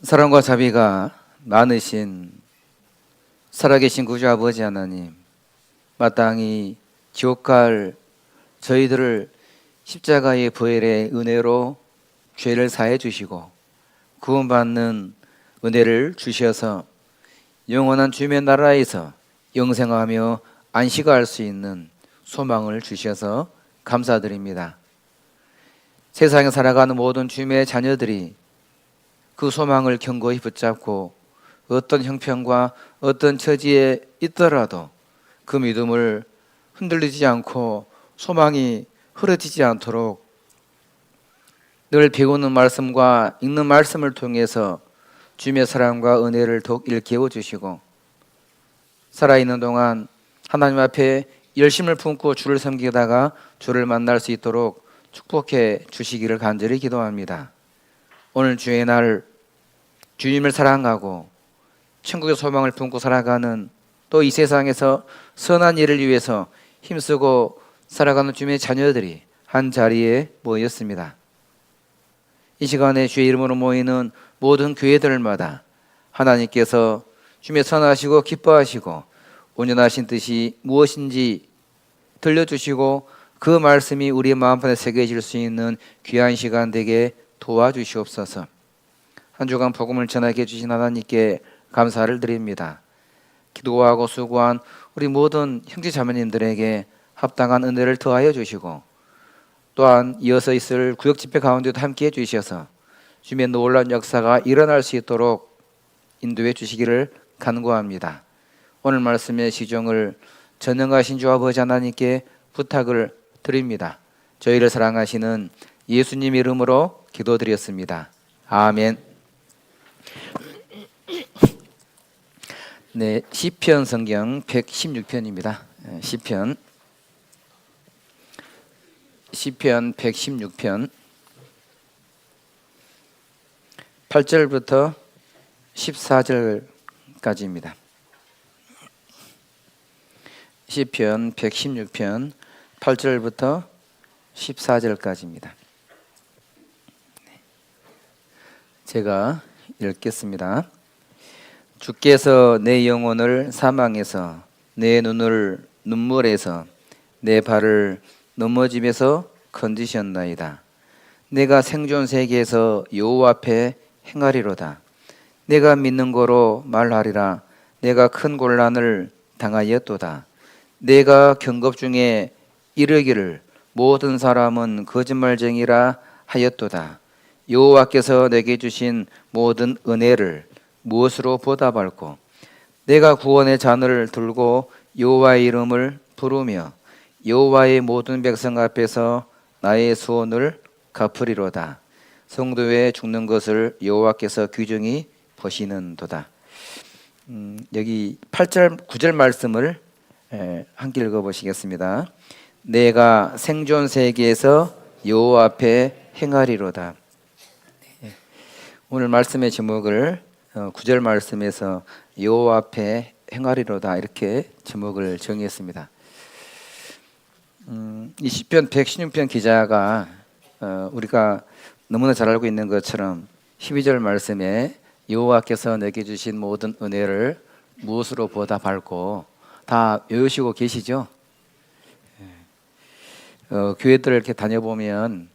사랑과 자비가 많으신 살아계신 구주 아버지 하나님, 마땅히 지옥 갈 저희들을 십자가의 부활의 은혜로 죄를 사해 주시고 구원받는 은혜를 주셔서 영원한 주님의 나라에서 영생하며 안식할 수 있는 소망을 주셔서 감사드립니다. 세상에 살아가는 모든 주님의 자녀들이 그 소망을 견고히 붙잡고 어떤 형편과 어떤 처지에 있더라도 그 믿음을 흔들리지 않고 소망이 흐려지지 않도록 늘 배우는 말씀과 읽는 말씀을 통해서 주님의 사랑과 은혜를 더욱 일깨워 주시고 살아있는 동안 하나님 앞에 열심을 품고 주를 섬기다가 주를 만날 수 있도록 축복해 주시기를 간절히 기도합니다. 오늘 주의 날 주님을 사랑하고 천국의 소망을 품고 살아가는 또 이 세상에서 선한 일을 위해서 힘쓰고 살아가는 주님의 자녀들이 한 자리에 모였습니다. 이 시간에 주의 이름으로 모이는 모든 교회들마다 하나님께서 주님의 선하시고 기뻐하시고 온전하신 뜻이 무엇인지 들려주시고 그 말씀이 우리의 마음판에 새겨질 수 있는 귀한 시간 되게 도와주시옵소서. 한 주간 복음을 전하게 해주신 하나님께 감사를 드립니다. 기도하고 수고한 우리 모든 형제 자매님들에게 합당한 은혜를 더하여 주시고 또한 이어서 있을 구역 집회 가운데도 함께해 주셔서 주님의 놀라운 역사가 일어날 수 있도록 인도해 주시기를 간구합니다. 오늘 말씀의 시종을 전능하신 주 아버지 하나님께 부탁을 드립니다. 저희를 사랑하시는 예수님 이름으로 기도드렸습니다. 아멘. 네, 시편 성경 116편입니다. 시편 116편 8절부터 14절까지입니다. 시편 116편 8절부터 14절까지입니다. 제가 읽겠습니다. 주께서 내 영혼을 사망에서 내 눈을 눈물에서 내 발을 넘어짐에서 건지셨나이다. 내가 생존 세계에서 여호와 앞에 행하리로다. 내가 믿는 거로 말하리라. 내가 큰 곤란을 당하였도다. 내가 경급 중에 이르기를 모든 사람은 거짓말쟁이라 하였도다. 여호와께서 내게 주신 모든 은혜를 무엇으로 보답할꼬? 내가 구원의 잔을 들고 여호와의 이름을 부르며 여호와의 모든 백성 앞에서 나의 소원을 갚으리로다. 성도의 죽는 것을 여호와께서 귀중히 보시는도다. 여기 8절 9절 말씀을 함께 읽어보시겠습니다. 내가 생존 세계에서 여호와 앞에 행하리로다. 오늘 말씀의 제목을 9절 말씀에서 여호와 앞에 행하리로다 이렇게 제목을 정했습니다. 이 시편 116편 기자가 우리가 너무나 잘 알고 있는 것처럼 12절 말씀에 여호와께서 내게 주신 모든 은혜를 무엇으로 보답할꼬 다 외우시고 계시죠? 교회들을 이렇게 다녀보면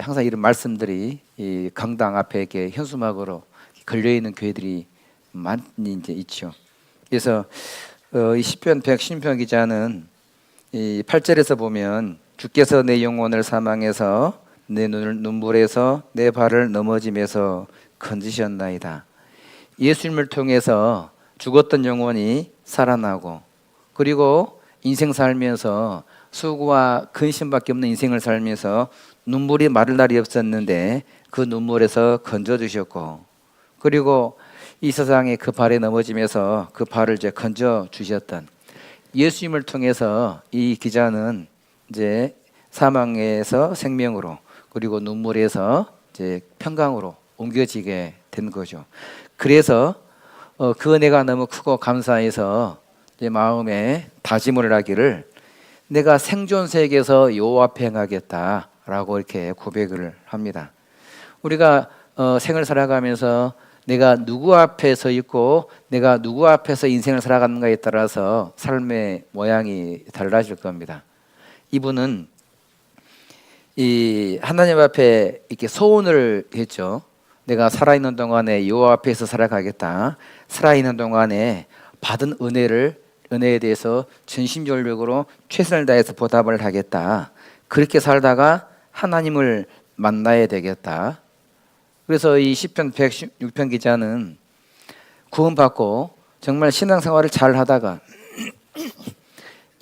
항상 이런 말씀들이 이 강당 앞에 이렇게 현수막으로 걸려 있는 교회들이 많이 이제 있죠. 그래서 이 시편 116편 기자는 이 8절에서 보면 주께서 내 영혼을 사망해서 내 눈을 눈물에서 내 발을 넘어짐에서 건지셨나이다. 예수님을 통해서 죽었던 영혼이 살아나고 그리고 인생 살면서 수고와 근심밖에 없는 인생을 살면서 눈물이 마를 날이 없었는데 그 눈물에서 건져주셨고 그리고 이 세상에 그 발에 넘어지면서 그 발을 이제 건져 주셨던 예수님을 통해서 이 기자는 이제 사망에서 생명으로 그리고 눈물에서 이제 평강으로 옮겨지게 된 거죠. 그래서 그 은혜가 너무 크고 감사해서 이제 마음에 다짐을 하기를 내가 생존 세계에서 여호와 앞에 행하겠다라고 이렇게 고백을 합니다. 우리가 생을 살아가면서 내가 누구 앞에 서 있고 내가 누구 앞에서 인생을 살아가는가에 따라서 삶의 모양이 달라질 겁니다. 이분은 이 하나님 앞에 이렇게 소원을 했죠. 내가 살아있는 동안에 여호와 앞에서 살아가겠다. 살아있는 동안에 받은 은혜에 대해서 전심전력으로 최선을 다해서 보답을 하겠다. 그렇게 살다가 하나님을 만나야 되겠다. 그래서 이 시편 116편 기자는 구원받고 정말 신앙생활을 잘 하다가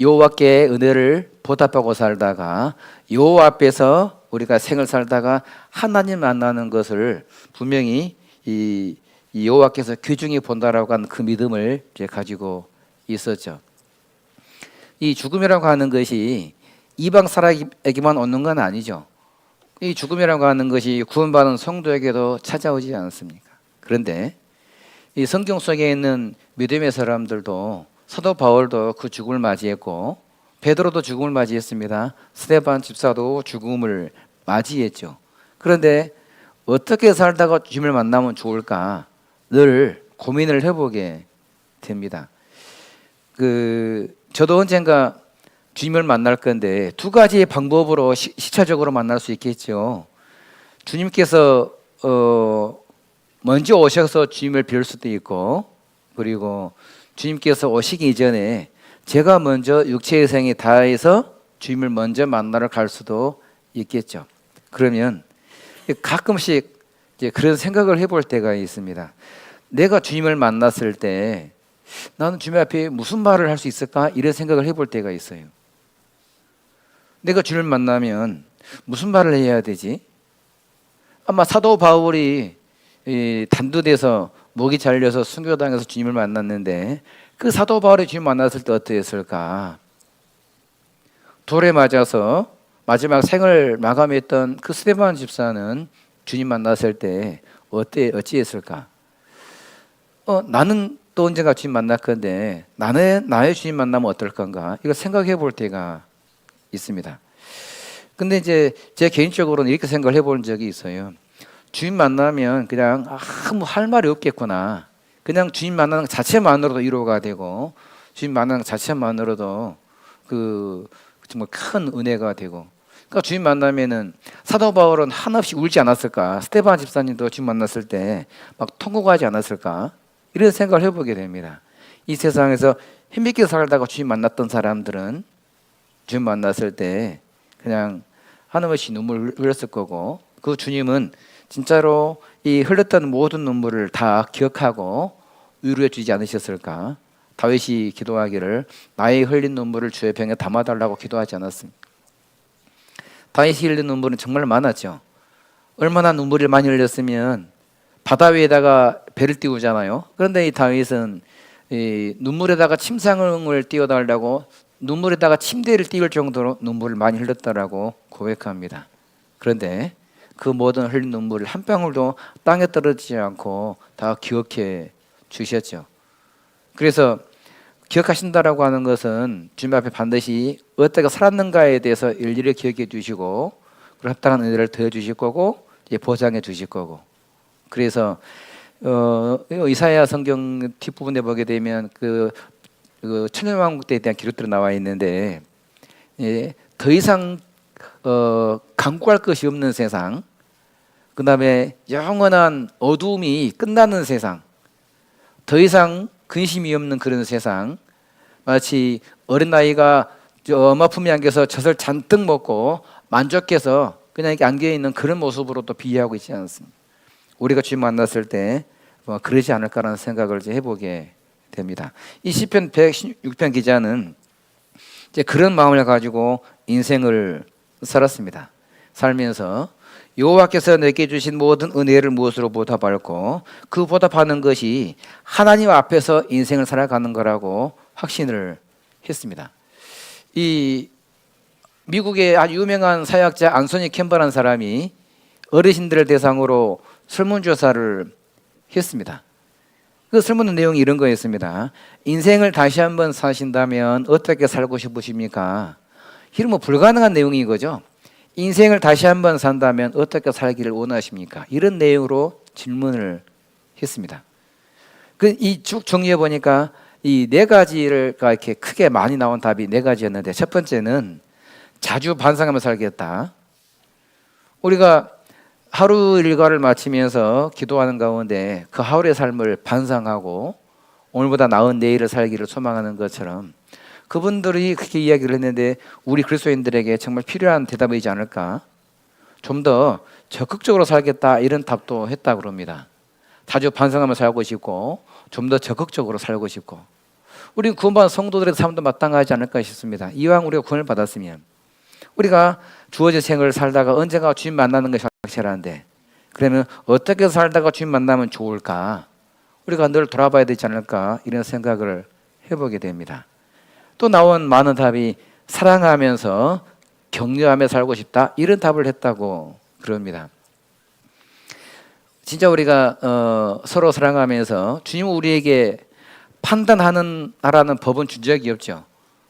여호와께 은혜를 보답하고 살다가 여호와 앞에서 우리가 생을 살다가 하나님 만나는 것을 분명히 이 여호와께서 귀중히 본다라고 하는 그 믿음을 이제 가지고 있었죠. 이 죽음이라고 하는 것이 이방 사람에게만 오는 건 아니죠. 이 죽음이라고 하는 것이 구원받은 성도에게도 찾아오지 않습니까? 그런데 이 성경 속에 있는 믿음의 사람들도 사도 바울도 그 죽음을 맞이했고 베드로도 죽음을 맞이했습니다. 스데반 집사도 죽음을 맞이했죠. 그런데 어떻게 살다가 주님을 만나면 좋을까 늘 고민을 해보게 됩니다. 저도 언젠가 주님을 만날 건데 두 가지의 방법으로 시차적으로 만날 수 있겠죠. 주님께서 먼저 오셔서 주님을 뵐 수도 있고, 그리고 주님께서 오시기 이전에 제가 먼저 육체의 생이 다해서 주님을 먼저 만나러 갈 수도 있겠죠. 그러면 가끔씩 이제 그런 생각을 해볼 때가 있습니다. 내가 주님을 만났을 때 나는 주님 앞에 무슨 말을 할 수 있을까? 이런 생각을 해볼 때가 있어요. 내가 주님을 만나면 무슨 말을 해야 되지? 아마 사도 바울이 단두대에서 목이 잘려서 순교당해서 주님을 만났는데 그 사도 바울이 주님 만났을 때 어떠했을까? 돌에 맞아서 마지막 생을 마감했던 그 스데반 집사는 주님 만났을 때 어찌했을까? 나는 또 언젠가 주님 만날 건데 나의 주님 만나면 어떨 건가? 이거 생각해 볼 때가 있습니다. 근데 이제 제 개인적으로는 이렇게 생각을 해본 적이 있어요. 주님 만나면 그냥 아무 할 말이 없겠구나. 그냥 주님 만나는 것 자체만으로도 위로가 되고 주님 만나는 것 자체만으로도 정말 큰 은혜가 되고. 그러니까 주님 만나면은 사도 바울은 한없이 울지 않았을까? 스데반 집사님도 주님 만났을 때 막 통곡하지 않았을까? 이런 생각을 해보게 됩니다. 이 세상에서 힘있게 살다가 주님 만났던 사람들은 주님 만났을 때 그냥 한없이 눈물을 흘렸을 거고, 그 주님은 진짜로 이 흘렸던 모든 눈물을 다 기억하고 위로해 주지 않으셨을까? 다윗이 기도하기를 나의 흘린 눈물을 주의 병에 담아달라고 기도하지 않았습니까? 다윗이 흘린 눈물은 정말 많았죠. 얼마나 눈물을 많이 흘렸으면 바다 위에다가 배를 띄우잖아요. 그런데 이 다윗은 이 눈물에다가 침상을 띄워달라고 눈물에다가 침대를 띄울 정도로 눈물을 많이 흘렸다라고 고백합니다. 그런데 그 모든 흘린 눈물을 한 방울도 땅에 떨어지지 않고 다 기억해 주셨죠. 그래서 기억하신다라고 하는 것은 주님 앞에 반드시 어떻게 살았는가에 대해서 일일이 기억해 주시고 그리고 합당한 은혜를 더해 주실 거고 보장해 주실 거고. 그래서 이사야 성경 뒷부분에 보게 되면 그 천년왕국 때에 대한 기록들이 나와 있는데 더 이상 간구할 것이 없는 세상, 그 다음에 영원한 어두움이 끝나는 세상, 더 이상 근심이 없는 그런 세상, 마치 어린아이가 엄마 품에 안겨서 젖을 잔뜩 먹고 만족해서 그냥 이렇게 안겨있는 그런 모습으로 또 비유하고 있지 않습니까? 우리가 주님 만났을 때 그러지 않을까라는 생각을 이제 해보게 됩니다. 이 시편 116편 기자는 이제 그런 마음을 가지고 인생을 살았습니다. 살면서 여호와께서 내게 주신 모든 은혜를 무엇으로 보답할고 그 보답하는 것이 하나님 앞에서 인생을 살아가는 거라고 확신을 했습니다. 이 미국의 아주 유명한 사역자 안소니 캠퍼라는 사람이 어르신들을 대상으로 설문조사를 했습니다. 그 설문 내용이 이런 거였습니다. 인생을 다시 한번 사신다면 어떻게 살고 싶으십니까? 이런 뭐 불가능한 내용인 거죠. 인생을 다시 한번 산다면 어떻게 살기를 원하십니까? 이런 내용으로 질문을 했습니다. 이 쭉 정리해 보니까 이 네 가지가 이렇게 크게 많이 나온 답이 네 가지였는데, 첫 번째는 자주 반성하며 살겠다. 우리가 하루 일과를 마치면서 기도하는 가운데 그 하루의 삶을 반성하고 오늘보다 나은 내일을 살기를 소망하는 것처럼, 그분들이 그렇게 이야기를 했는데 우리 그리스도인들에게 정말 필요한 대답이지 않을까. 좀 더 적극적으로 살겠다, 이런 답도 했다고 그럽니다. 자주 반성하며 살고 싶고 좀 더 적극적으로 살고 싶고, 우리 구원받은 성도들의 삶도 마땅하지 않을까 싶습니다. 이왕 우리가 구원을 받았으면 우리가 주어진 생을 살다가 언젠가 주님 만나는 것이 확실한데, 그러면 어떻게 살다가 주님 만나면 좋을까? 우리가 늘 돌아봐야 되지 않을까, 이런 생각을 해보게 됩니다. 또 나온 많은 답이 사랑하면서 격려하며 살고 싶다, 이런 답을 했다고 그럽니다. 진짜 우리가 서로 사랑하면서, 주님은 우리에게 판단하는 하라는 법은 준 적이 없죠.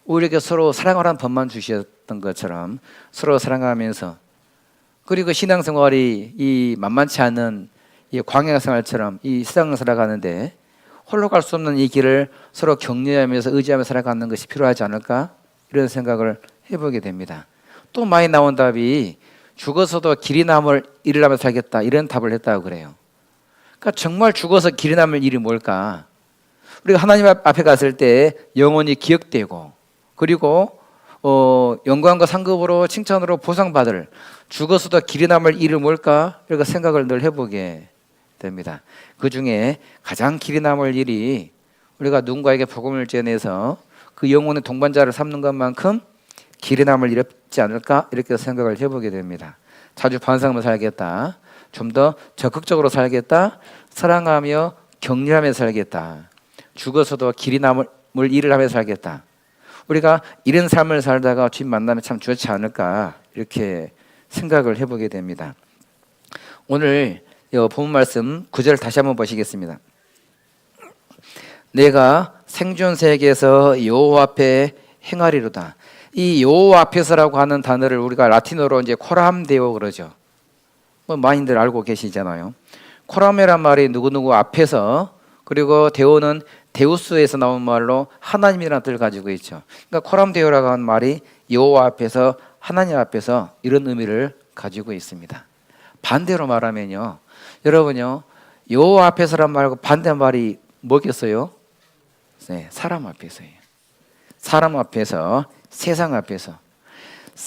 우리에게 서로 사랑하라는 법만 주셨던 것처럼 서로 사랑하면서, 그리고 신앙생활이 이 만만치 않은 이 광야 생활처럼 이 세상을 살아가는데 홀로 갈 수 없는 이 길을 서로 격려하면서 의지하며 살아가는 것이 필요하지 않을까, 이런 생각을 해보게 됩니다. 또 많이 나온 답이 죽어서도 길이 남을 일을 하며 살겠다, 이런 답을 했다고 그래요. 그러니까 정말 죽어서 길이 남을 일이 뭘까? 우리가 하나님 앞에 갔을 때 영원히 기억되고, 그리고 영광과 상급으로 칭찬으로 보상받을 죽어서도 길이 남을 일이 뭘까, 이렇게 생각을 늘 해보게 됩니다. 그 중에 가장 길이 남을 일이 우리가 누군가에게 복음을 전해서 그 영혼의 동반자를 삼는 것만큼 길이 남을 일 없지 않을까, 이렇게 생각을 해보게 됩니다. 자주 반성하며 살겠다, 좀 더 적극적으로 살겠다, 사랑하며 격려하며 살겠다, 죽어서도 길이 남을 일을 하며 살겠다. 우리가 이런 삶을 살다가 주님 만나면 참 좋지 않을까, 이렇게 생각을 해보게 됩니다. 오늘 본문 말씀 9절 다시 한번 보시겠습니다. 내가 생존 세계에서 여호와 앞에 행하리로다. 이 여호와 앞에서라고 하는 단어를 우리가 라틴어로 이제 코람데오 그러죠. 뭐 많이들 알고 계시잖아요. 코라메란 말이 누구누구 앞에서, 그리고 데오는 데우스에서 나온 말로 하나님이라는 뜻을 가지고 있죠. 그러니까 코람데오라고 하는 말이 여호와 앞에서, 하나님 앞에서, 이런 의미를 가지고 있습니다. 반대로 말하면요, 여러분요, 여호와 앞에서란 말고 반대말이 뭐겠어요? 네, 사람 앞에서예요. 사람 앞에서, 세상 앞에서.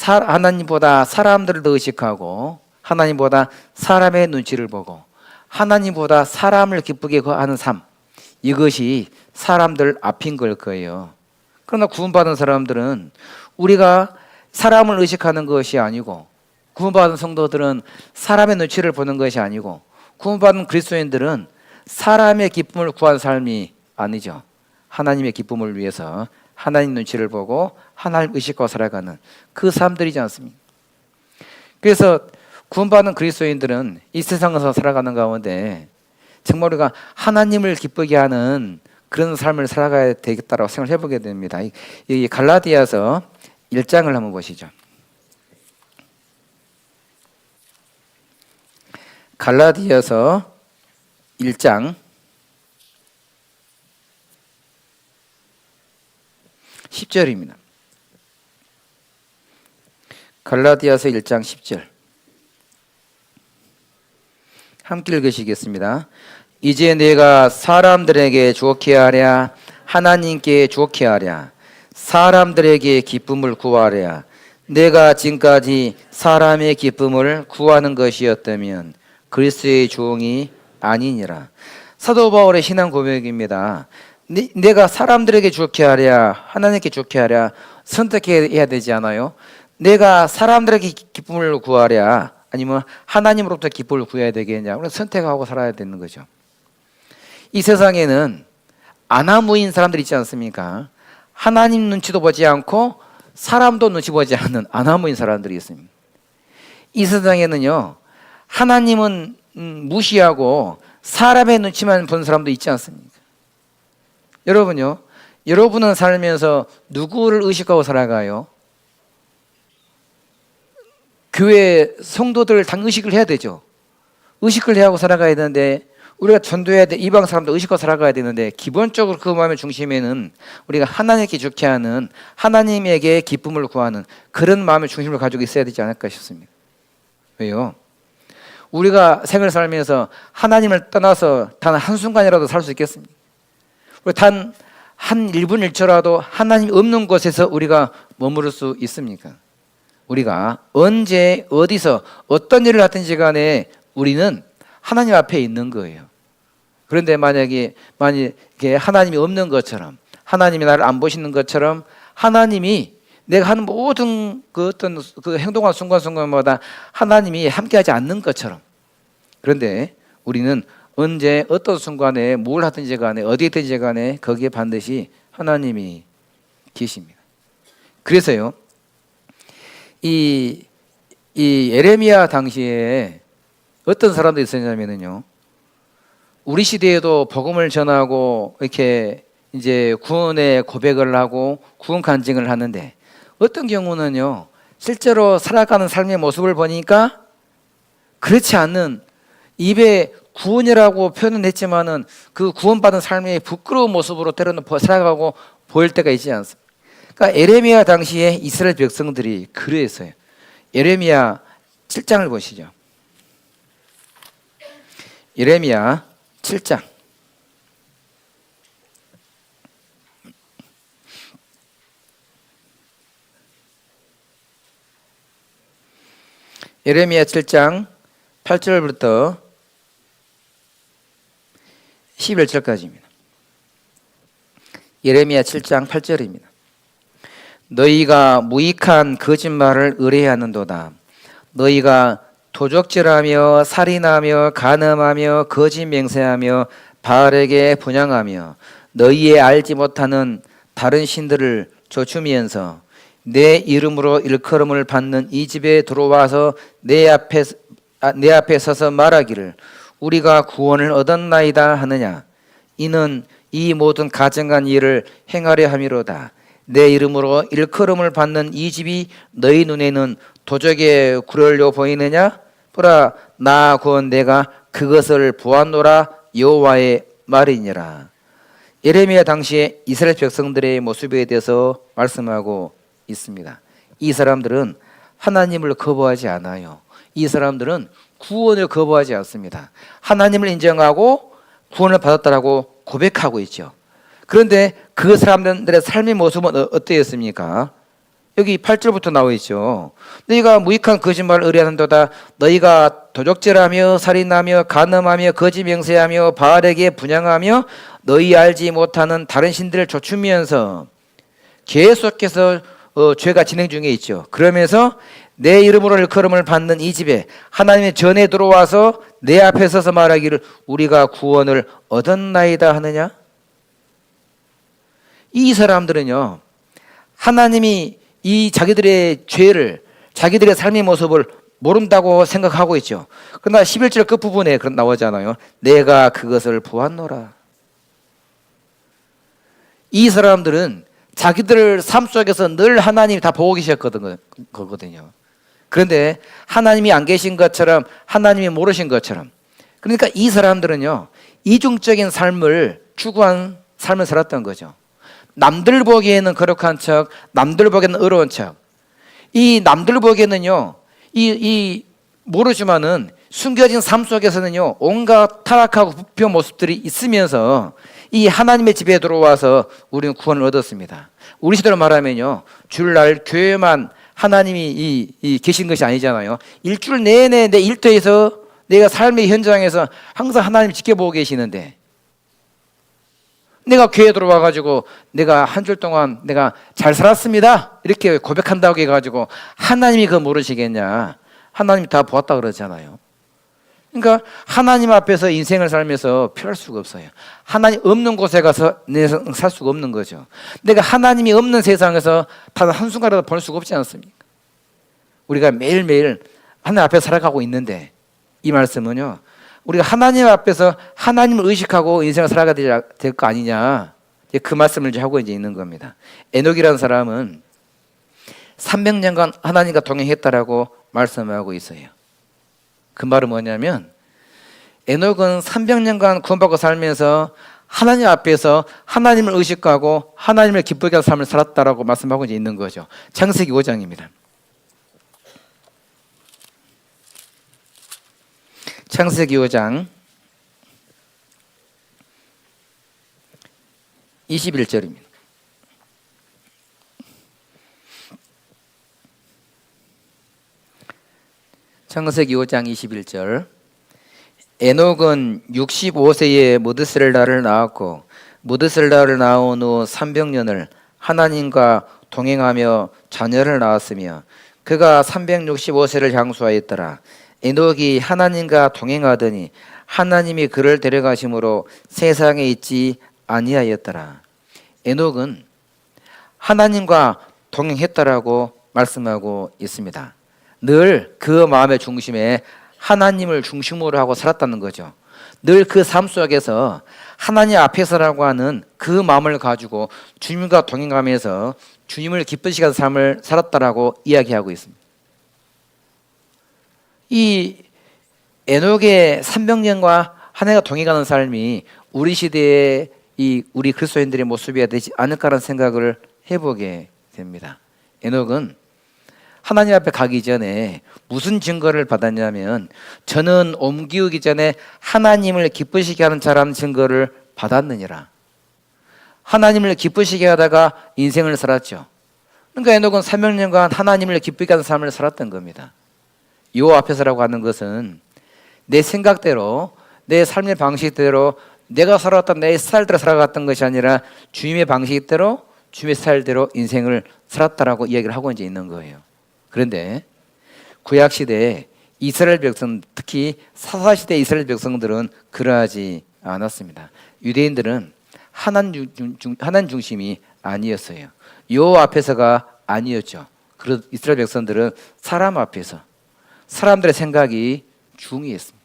하나님보다 사람들을 더 의식하고, 하나님보다 사람의 눈치를 보고, 하나님보다 사람을 기쁘게 하는 삶, 이것이 사람들 앞인 걸 거예요. 그러나 구원받은 사람들은 우리가 사람을 의식하는 것이 아니고, 구원받은 성도들은 사람의 눈치를 보는 것이 아니고, 구원받은 그리스도인들은 사람의 기쁨을 구한 삶이 아니죠. 하나님의 기쁨을 위해서 하나님 눈치를 보고 하나님 의식하고 살아가는 그 삶들이지 않습니까? 그래서 구원받은 그리스도인들은 이 세상에서 살아가는 가운데 정말 우리가 하나님을 기쁘게 하는 그런 삶을 살아가야 되겠다라고 생각을 해보게 됩니다. 이 갈라디아서 1장을 한번 보시죠. 갈라디아서 1장 10절입니다. 갈라디아서 1장 10절 함께 읽으시겠습니다. 이제 내가 사람들에게 좋게 하랴 하나님께 좋게 하랴 사람들에게 기쁨을 구하랴 내가 지금까지 사람의 기쁨을 구하는 것이었다면 그리스도의 종이 아니니라. 사도 바울의 신앙 고백입니다. 내가 사람들에게 좋게 하랴 하나님께 좋게 하랴 선택해야 되지 않아요? 내가 사람들에게 기쁨을 구하랴 아니면 하나님으로부터 기쁨을 구해야 되겠냐? 우리는 선택하고 살아야 되는 거죠. 이 세상에는 아나무인 사람들 있지 않습니까? 하나님 눈치도 보지 않고 사람도 눈치 보지 않는 아나무인 사람들이 있습니다. 이 세상에는요, 하나님은 무시하고 사람의 눈치만 본 사람도 있지 않습니까? 여러분요, 여러분은 살면서 누구를 의식하고 살아가요? 교회 성도들을 당 의식을 해야 되죠. 의식을 해야 하고 살아가야 되는데 우리가 전도해야 돼. 이방 사람도 의식하고 살아가야 되는데 기본적으로 그 마음의 중심에는 우리가 하나님께 좋게 하는, 하나님에게 기쁨을 구하는 그런 마음의 중심을 가지고 있어야 되지 않을까 싶습니다. 왜요? 우리가 생을 살면서 하나님을 떠나서 단 한순간이라도 살 수 있겠습니까? 우리 단 한 1분 1초라도 하나님 없는 곳에서 우리가 머무를 수 있습니까? 우리가 언제 어디서 어떤 일을 하든지 간에 우리는 하나님 앞에 있는 거예요. 그런데 만약에 하나님이 없는 것처럼, 하나님이 나를 안 보시는 것처럼, 하나님이 내가 하는 모든 그 어떤 그 행동하는 순간순간마다 하나님이 함께하지 않는 것처럼, 그런데 우리는 언제 어떤 순간에 뭘 하든지 간에 어디에 있든지 간에 거기에 반드시 하나님이 계십니다. 그래서요, 이 예레미야 당시에 어떤 사람들이 있었냐면요, 우리 시대에도 복음을 전하고 이렇게 이제 구원의 고백을 하고 구원 간증을 하는데, 어떤 경우는요 실제로 살아가는 삶의 모습을 보니까 그렇지 않는, 입에 구원이라고 표현은 했지만은 그 구원받은 삶의 부끄러운 모습으로 때로는 살아가고 보일 때가 있지 않습니까? 그러니까 예레미야 당시에 이스라엘 백성들이 그러했어요. 예레미야 7장을 보시죠. 예레미야 7장. 예레미야 7장 8절부터 11절까지입니다. 예레미야 7장 8절입니다. 너희가 무익한 거짓말을 의뢰하는도다. 너희가 도적질하며 살인하며 간음하며 거짓 맹세하며 바알에게 분향하며 너희의 알지 못하는 다른 신들을 좇으면서 내 이름으로 일컬음을 받는 이 집에 들어와서 내 앞에 서서 말하기를 우리가 구원을 얻었나이다 하느냐. 이는 이 모든 가증한 일을 행하려 함이로다. 내 이름으로 일컬음을 받는 이 집이 너희 눈에는 도적의 굴혈로 보이느냐? 보라, 나 곧 내가 그것을 보았노라. 여호와의 말이니라. 예레미야 당시에 이스라엘 백성들의 모습에 대해서 말씀하고 있습니다. 이 사람들은 하나님을 거부하지 않아요. 이 사람들은 구원을 거부하지 않습니다. 하나님을 인정하고 구원을 받았다라고 고백하고 있죠. 그런데 그 사람들의 삶의 모습은 어떠했습니까? 여기 8절부터 나와 있죠. 너희가 무익한 거짓말을 의뢰하는도다. 너희가 도적질하며 살인하며 간음하며 거짓 맹세하며 바알에게 분향하며 너희 알지 못하는 다른 신들을 좇으면서 계속해서 죄가 진행 중에 있죠. 그러면서 내 이름으로 일컬음을 받는 이 집에 하나님의 전에 들어와서 내 앞에 서서 말하기를 우리가 구원을 얻었나이다 하느냐? 이 사람들은요, 하나님이 이 자기들의 죄를, 자기들의 삶의 모습을 모른다고 생각하고 있죠. 그러나 11절 끝부분에 나오잖아요. 내가 그것을 보았노라. 이 사람들은 자기들 삶 속에서 늘 하나님이 다 보고 계셨거든요. 그런데 하나님이 안 계신 것처럼, 하나님이 모르신 것처럼, 그러니까 이 사람들은요 이중적인 삶을 추구한 삶을 살았던 거죠. 남들 보기에는 거룩한 척, 남들 보기에는 의로운 척. 이 남들 보기에는요 이 모르지만은 숨겨진 삶 속에서는요 온갖 타락하고 부패한 모습들이 있으면서 이 하나님의 집에 들어와서 우리는 구원을 얻었습니다. 우리 시대로 말하면요 주일날 교회만 하나님이 계신 것이 아니잖아요. 일주일 내내 내 일터에서 내가 삶의 현장에서 항상 하나님 지켜보고 계시는데, 내가 교회에 들어와가지고 내가 한 주 동안 내가 잘 살았습니다 이렇게 고백한다고 해가지고 하나님이 그거 모르시겠냐? 하나님이 다 보았다 그러잖아요. 그러니까 하나님 앞에서 인생을 살면서 피할 수가 없어요. 하나님 없는 곳에 가서 살 수가 없는 거죠. 내가 하나님이 없는 세상에서 단 한순간이라도 볼 수가 없지 않습니까? 우리가 매일매일 하나님 앞에 살아가고 있는데, 이 말씀은요 우리가 하나님 앞에서 하나님을 의식하고 인생을 살아가야 될 거 아니냐, 그 말씀을 이제 하고 이제 있는 겁니다. 에녹이라는 사람은 300년간 하나님과 동행했다라고 말씀하고 있어요. 그 말은 뭐냐면, 에녹은 300년간 구원받고 살면서 하나님 앞에서 하나님을 의식하고 하나님을 기쁘게 하는 삶을 살았다라고 말씀하고 있는 거죠. 창세기 5장입니다. 창세기 5장 21절입니다. 창세기 5장 21절. 에녹은 65세에 무드셀라를 낳았고 무드셀라를 낳은 후 300년을 하나님과 동행하며 자녀를 낳았으며 그가 365세를 향수하였더라. 에녹이 하나님과 동행하더니 하나님이 그를 데려가심으로 세상에 있지 아니하였더라. 에녹은 하나님과 동행했다라고 말씀하고 있습니다. 늘 그 마음의 중심에 하나님을 중심으로 하고 살았다는 거죠. 늘 그 삶 속에서 하나님 앞에서라고 하는 그 마음을 가지고 주님과 동행하면서 주님을 기쁘시게 하는 삶을 살았다라고 이야기하고 있습니다. 이 에녹의 300년과 하나님과 동행하는 삶이 우리 시대의 우리 그리스도인들의 모습이 되지 않을까라는 생각을 해보게 됩니다. 에녹은 하나님 앞에 가기 전에 무슨 증거를 받았냐면 저는 옮기우기 전에 하나님을 기쁘시게 하는 자라는 증거를 받았느니라. 하나님을 기쁘시게 하다가 인생을 살았죠. 그러니까 에녹은 300년간 하나님을 기쁘게 하는 삶을 살았던 겁니다. 요 앞에서라고 하는 것은 내 생각대로 내 삶의 방식대로 내가 살아왔던 내 스타일대로 살아갔던 것이 아니라 주님의 방식대로 주님의 스타일대로 인생을 살았다라고 이야기를 하고 이제 있는 거예요. 그런데 구약시대에 이스라엘 백성, 특히 사사시대 이스라엘 백성들은 그러하지 않았습니다. 유대인들은 하나님 중심이 아니었어요. 요 앞에서가 아니었죠. 그래서 이스라엘 백성들은 사람 앞에서 사람들의 생각이 중요했습니다.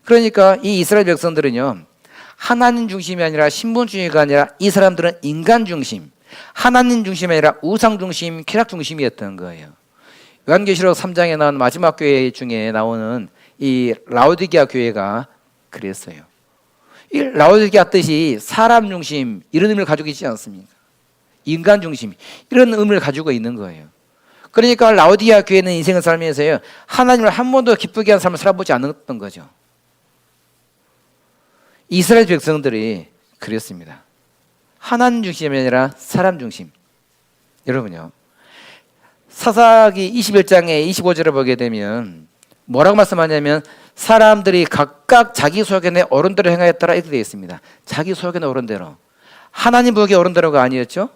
그러니까 이 이스라엘 백성들은요, 하나님 중심이 아니라 신분주의가 아니라 이 사람들은 인간 중심, 하나님 중심이 아니라 우상 중심, 쾌락 중심이었던 거예요. 요한계시록 3장에 나온 마지막 교회 중에 나오는 이 라오디게아 교회가 그랬어요. 이 라오디게아 뜻이 사람 중심 이런 의미를 가지고 있지 않습니까? 인간 중심 이런 의미를 가지고 있는 거예요. 그러니까 라오디게아 교회는 인생을 살면서요, 하나님을 한 번도 기쁘게 하는 삶을 살아보지 않았던 거죠. 이스라엘 백성들이 그랬습니다. 하나님 중심이 아니라 사람 중심. 여러분요, 사사기 21장의 25절을 보게 되면 뭐라고 말씀하냐면 사람들이 각각 자기 소견의 어른대로 행하였더라 이렇게 되어 있습니다. 자기 소견의 어른대로. 하나님 보기에 어른대로가 아니었죠.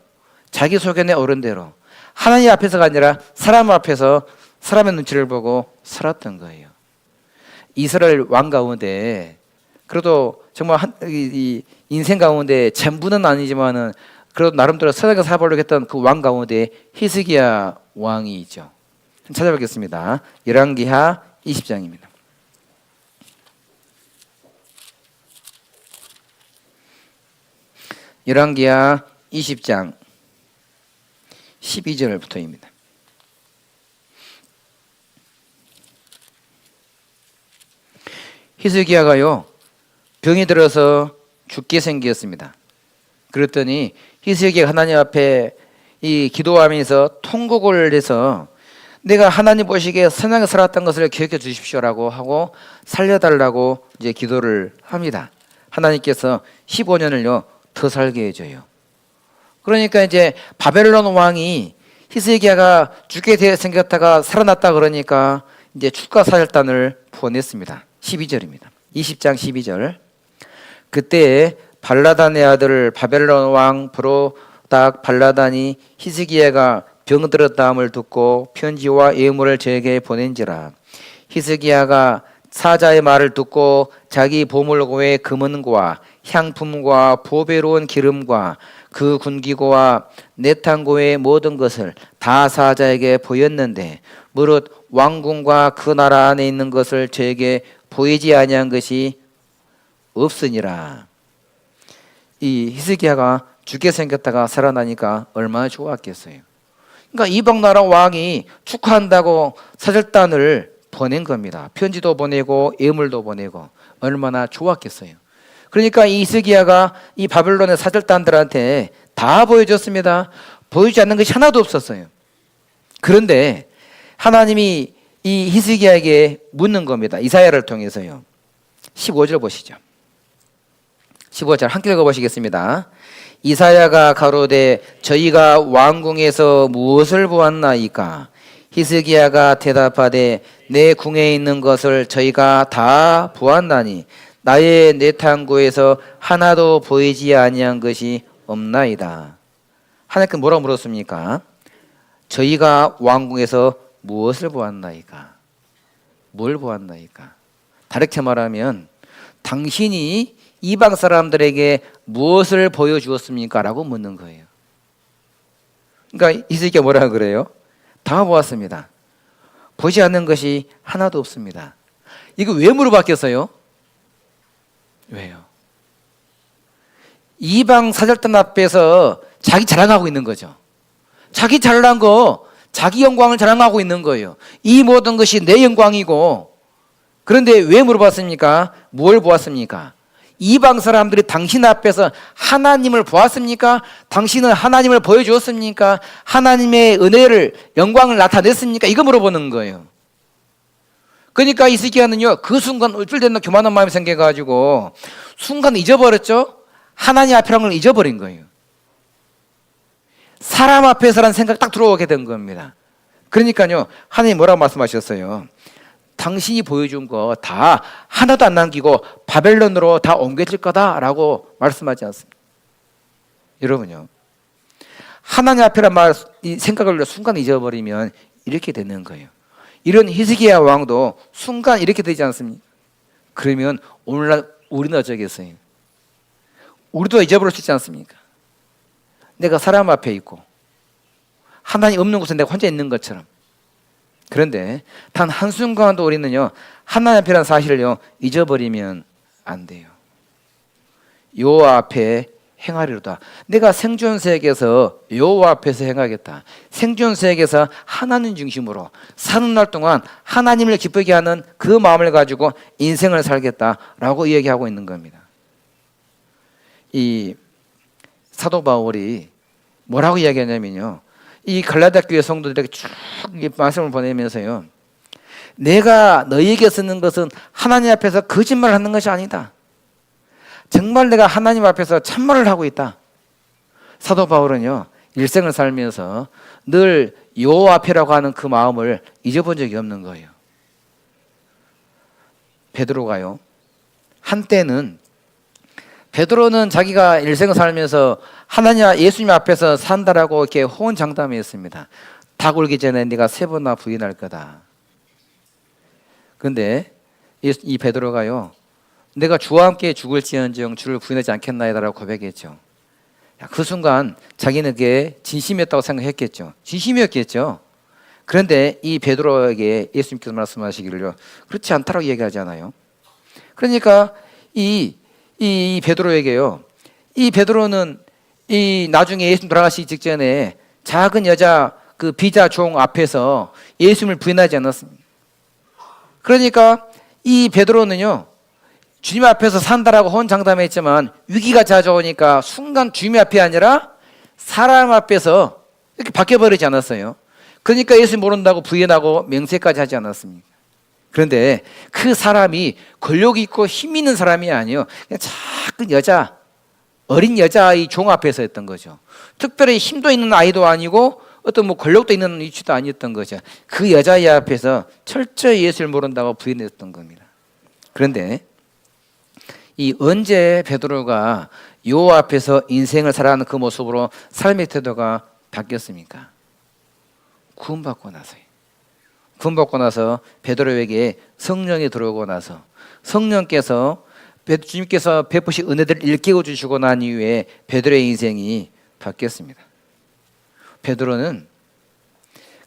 자기 소견의 어른대로. 하나님 앞에서가 아니라 사람 앞에서 사람의 눈치를 보고 살았던 거예요. 이스라엘 왕 가운데 그래도 정말 이 인생 가운데 전부는 아니지만은 그래도 나름대로 선하게 살아보려고 했던 그 왕 가운데 히스기야 왕이 있죠. 찾아보겠습니다. 열왕기하 20장입니다. 열왕기하 20장 12절부터입니다. 히스기야가요, 병이 들어서 죽게 생겼습니다. 그랬더니 히스기야가 하나님 앞에 이 기도하면서 통곡을 해서 내가 하나님 보시기에 선하게 살았던 것을 기억해 주십시오라고 하고 살려달라고 이제 기도를 합니다. 하나님께서 15년을요 더 살게 해줘요. 그러니까 이제 바벨론 왕이 히스기야가 죽게 생겼다가 살아났다 그러니까 이제 축가사절단을 보냈습니다. 12절입니다. 20장 12절. 그때 발라단의 아들 바벨론 왕 브로닥 발라단이 히스기야가 병들었다함을 듣고 편지와 예물을 저에게 보낸지라. 히스기야가 사자의 말을 듣고 자기 보물고의 금은과 향품과 보배로운 기름과 그 군기고와 내탄고의 모든 것을 다 사자에게 보였는데 무릇 왕궁과 그 나라 안에 있는 것을 저에게 보이지 아니한 것이 없으니라. 이 히스기야가 죽게 생겼다가 살아나니까 얼마나 좋았겠어요. 그러니까 이방 나라 왕이 축하한다고 사절단을 보낸 겁니다. 편지도 보내고 예물도 보내고 얼마나 좋았겠어요. 그러니까 이 히스기야가 이 바벨론의 사절단들한테 다 보여줬습니다. 보여주지 않는 것이 하나도 없었어요. 그런데 하나님이 이 히스기야에게 묻는 겁니다. 이사야를 통해서요. 15절 보시죠. 15절 함께 읽어보시겠습니다. 이사야가 가로되 저희가 왕궁에서 무엇을 보았나이까? 히스기야가 대답하되 내 궁에 있는 것을 저희가 다 보았나니 나의 내탕구에서 하나도 보이지 아니한 것이 없나이다. 하나님께 뭐라고 물었습니까? 저희가 왕궁에서 무엇을 보았나이까? 뭘 보았나이까? 다르게 말하면 당신이 이방 사람들에게 무엇을 보여주었습니까? 라고 묻는 거예요. 그러니까 히스기야가 뭐라 그래요? 다 보았습니다. 보지 않는 것이 하나도 없습니다. 이거 왜 물어봤겠어요? 왜요? 이방 사절단 앞에서 자기 자랑하고 있는 거죠. 자기 잘난 거, 자기 영광을 자랑하고 있는 거예요. 이 모든 것이 내 영광이고, 그런데 왜 물어봤습니까? 뭘 보았습니까? 이방 사람들이 당신 앞에서 하나님을 보았습니까? 당신은 하나님을 보여주었습니까? 하나님의 은혜를, 영광을 나타냈습니까? 이거 물어보는 거예요. 그러니까 히스기야는요, 그 순간 얼떨결에 교만한 마음이 생겨가지고 순간 잊어버렸죠? 하나님 앞이라는 걸 잊어버린 거예요. 사람 앞에서라는 생각 딱 들어오게 된 겁니다. 그러니까요, 하나님 뭐라고 말씀하셨어요? 당신이 보여준 거 다 하나도 안 남기고 바벨론으로 다 옮겨질 거다라고 말씀하지 않습니다. 여러분요, 하나님 앞이란 말, 이 생각을 순간 잊어버리면 이렇게 되는 거예요. 이런 히스기야 왕도 순간 이렇게 되지 않습니까? 그러면 오늘날 우리는 어쩌겠어요? 우리도 잊어버릴 수 있지 않습니까? 내가 사람 앞에 있고 하나님 없는 곳에 내가 혼자 있는 것처럼. 그런데 단 한순간도 우리는요, 하나님 앞이라는 사실을요 잊어버리면 안 돼요. 여호와 앞에 행하리로다. 내가 생존세계에서 여호와 앞에서 행하겠다. 생존세계에서 하나님 중심으로 사는 날 동안 하나님을 기쁘게 하는 그 마음을 가지고 인생을 살겠다라고 이야기하고 있는 겁니다. 이 사도 바울이 뭐라고 이야기하냐면요, 이 갈라디아 교회 성도들에게 쭉 말씀을 보내면서요, 내가 너희에게 쓰는 것은 하나님 앞에서 거짓말을 하는 것이 아니다. 정말 내가 하나님 앞에서 참말을 하고 있다. 사도 바울은요, 일생을 살면서 늘 여호와 앞이라고 하는 그 마음을 잊어본 적이 없는 거예요. 베드로가요, 한때는 베드로는 자기가 일생을 살면서 하나님 예수님 앞에서 산다라고 이렇게 호언장담했습니다. 닭 울기 전에 네가 3번나 부인할 거다. 그런데 이 베드로가요, 내가 주와 함께 죽을지언정 주를 부인하지 않겠나이다라고 고백했죠. 그 순간 자기는 그게 진심이었다고 생각했겠죠. 진심이었겠죠. 그런데 이 베드로에게 예수님께서 말씀하시기를요, 그렇지 않다라고 얘기하잖아요. 그러니까 이 베드로에게요, 이 베드로는 이 나중에 예수님 돌아가시기 직전에 작은 여자 그 비자 종 앞에서 예수님을 부인하지 않았습니다. 그러니까 이 베드로는요, 주님 앞에서 산다라고 호언장담했지만 위기가 찾아오니까 순간 주님 앞이 아니라 사람 앞에서 이렇게 바뀌어버리지 않았어요. 그러니까 예수님 모른다고 부인하고 맹세까지 하지 않았습니까? 그런데 그 사람이 권력 있고 힘 있는 사람이 아니에요. 그냥 작은 여자, 어린 여자의 종 앞에서 했던 거죠. 특별히 힘도 있는 아이도 아니고 어떤 뭐 권력도 있는 위치도 아니었던 거죠. 그 여자의 앞에서 철저히 예수를 모른다고 부인했던 겁니다. 그런데 이 언제 베드로가 여호와 앞에서 인생을 살아가는 그 모습으로 삶의 태도가 바뀌었습니까? 구원받고 나서요. 구원받고 나서 베드로에게 성령이 들어오고 나서 성령께서 주님께서 베푸신 은혜들을 일깨워 주시고 난 이후에 베드로의 인생이 바뀌었습니다. 베드로는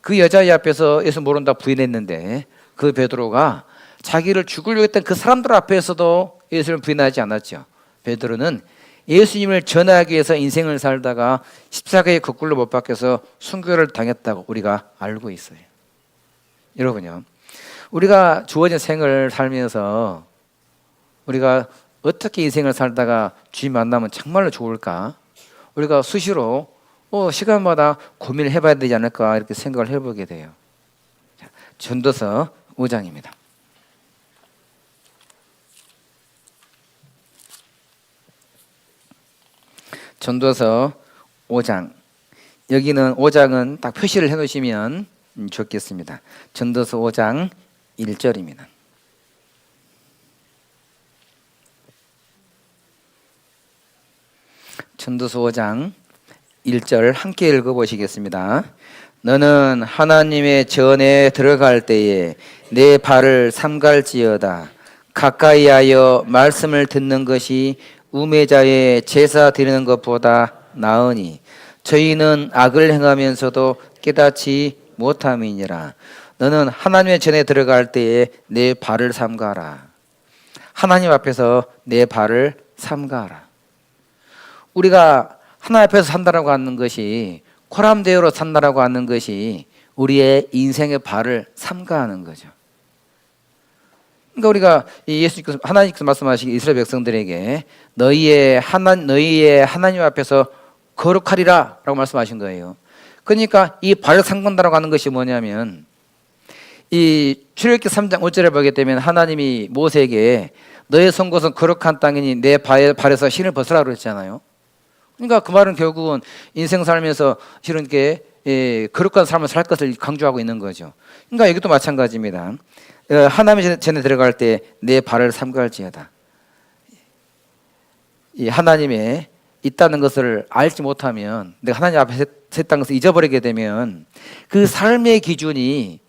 그 여자의 앞에서 예수 모른다 부인했는데 그 베드로가 자기를 죽으려고 했던 그 사람들 앞에서도 예수를 부인하지 않았죠. 베드로는 예수님을 전하기 위해서 인생을 살다가 십자가에 거꾸로 못 박혀서 순교를 당했다고 우리가 알고 있어요. 여러분요, 우리가 주어진 생을 살면서 우리가 어떻게 인생을 살다가 주님 만나면 정말로 좋을까? 우리가 수시로 시간마다 고민을 해봐야 되지 않을까 이렇게 생각을 해보게 돼요. 자, 전도서 5장입니다. 전도서 5장. 여기는 5장은 딱 표시를 해놓으시면 좋겠습니다. 전도서 5장 1절입니다. 전도서 5장 1절 함께 읽어보시겠습니다. 너는 하나님의 전에 들어갈 때에 내 발을 삼갈지어다. 가까이 하여 말씀을 듣는 것이 우매자의 제사 드리는 것보다 나으니 저희는 악을 행하면서도 깨닫지 못함이니라. 너는 하나님의 전에 들어갈 때에 내 발을 삼가라. 하나님 앞에서 내 발을 삼가라. 우리가 하나님 앞에서 산다라고 하는 것이 코람데오로 산다라고 하는 것이 우리의 인생의 발을 삼가하는 거죠. 그러니까 우리가 예수님께서 하나님께서 말씀하시기 이스라엘 백성들에게 너희의 하나님 앞에서 거룩하리라라고 말씀하신 거예요. 그러니까 이 발을 삼간다라고 하는 것이 뭐냐면 이 출애굽기 3장 5절에 보게 되면 하나님이 모세에게 너의 선 곳은 거룩한 땅이니 내 발에서 신을 벗으라 그랬잖아요. 그러니까 그 말은 결국은 인생 살면서 실은 게 거룩한 삶을 살 것을 강조하고 있는 거죠. 그러니까 여기도 마찬가지입니다. 하나님의 전에 들어갈 때 내 발을 삼갈지어다. 이 하나님의 있다는 것을 알지 못하면 내가 하나님 앞에 섰다는 것을 잊어버리게 되면 그 삶의 기준이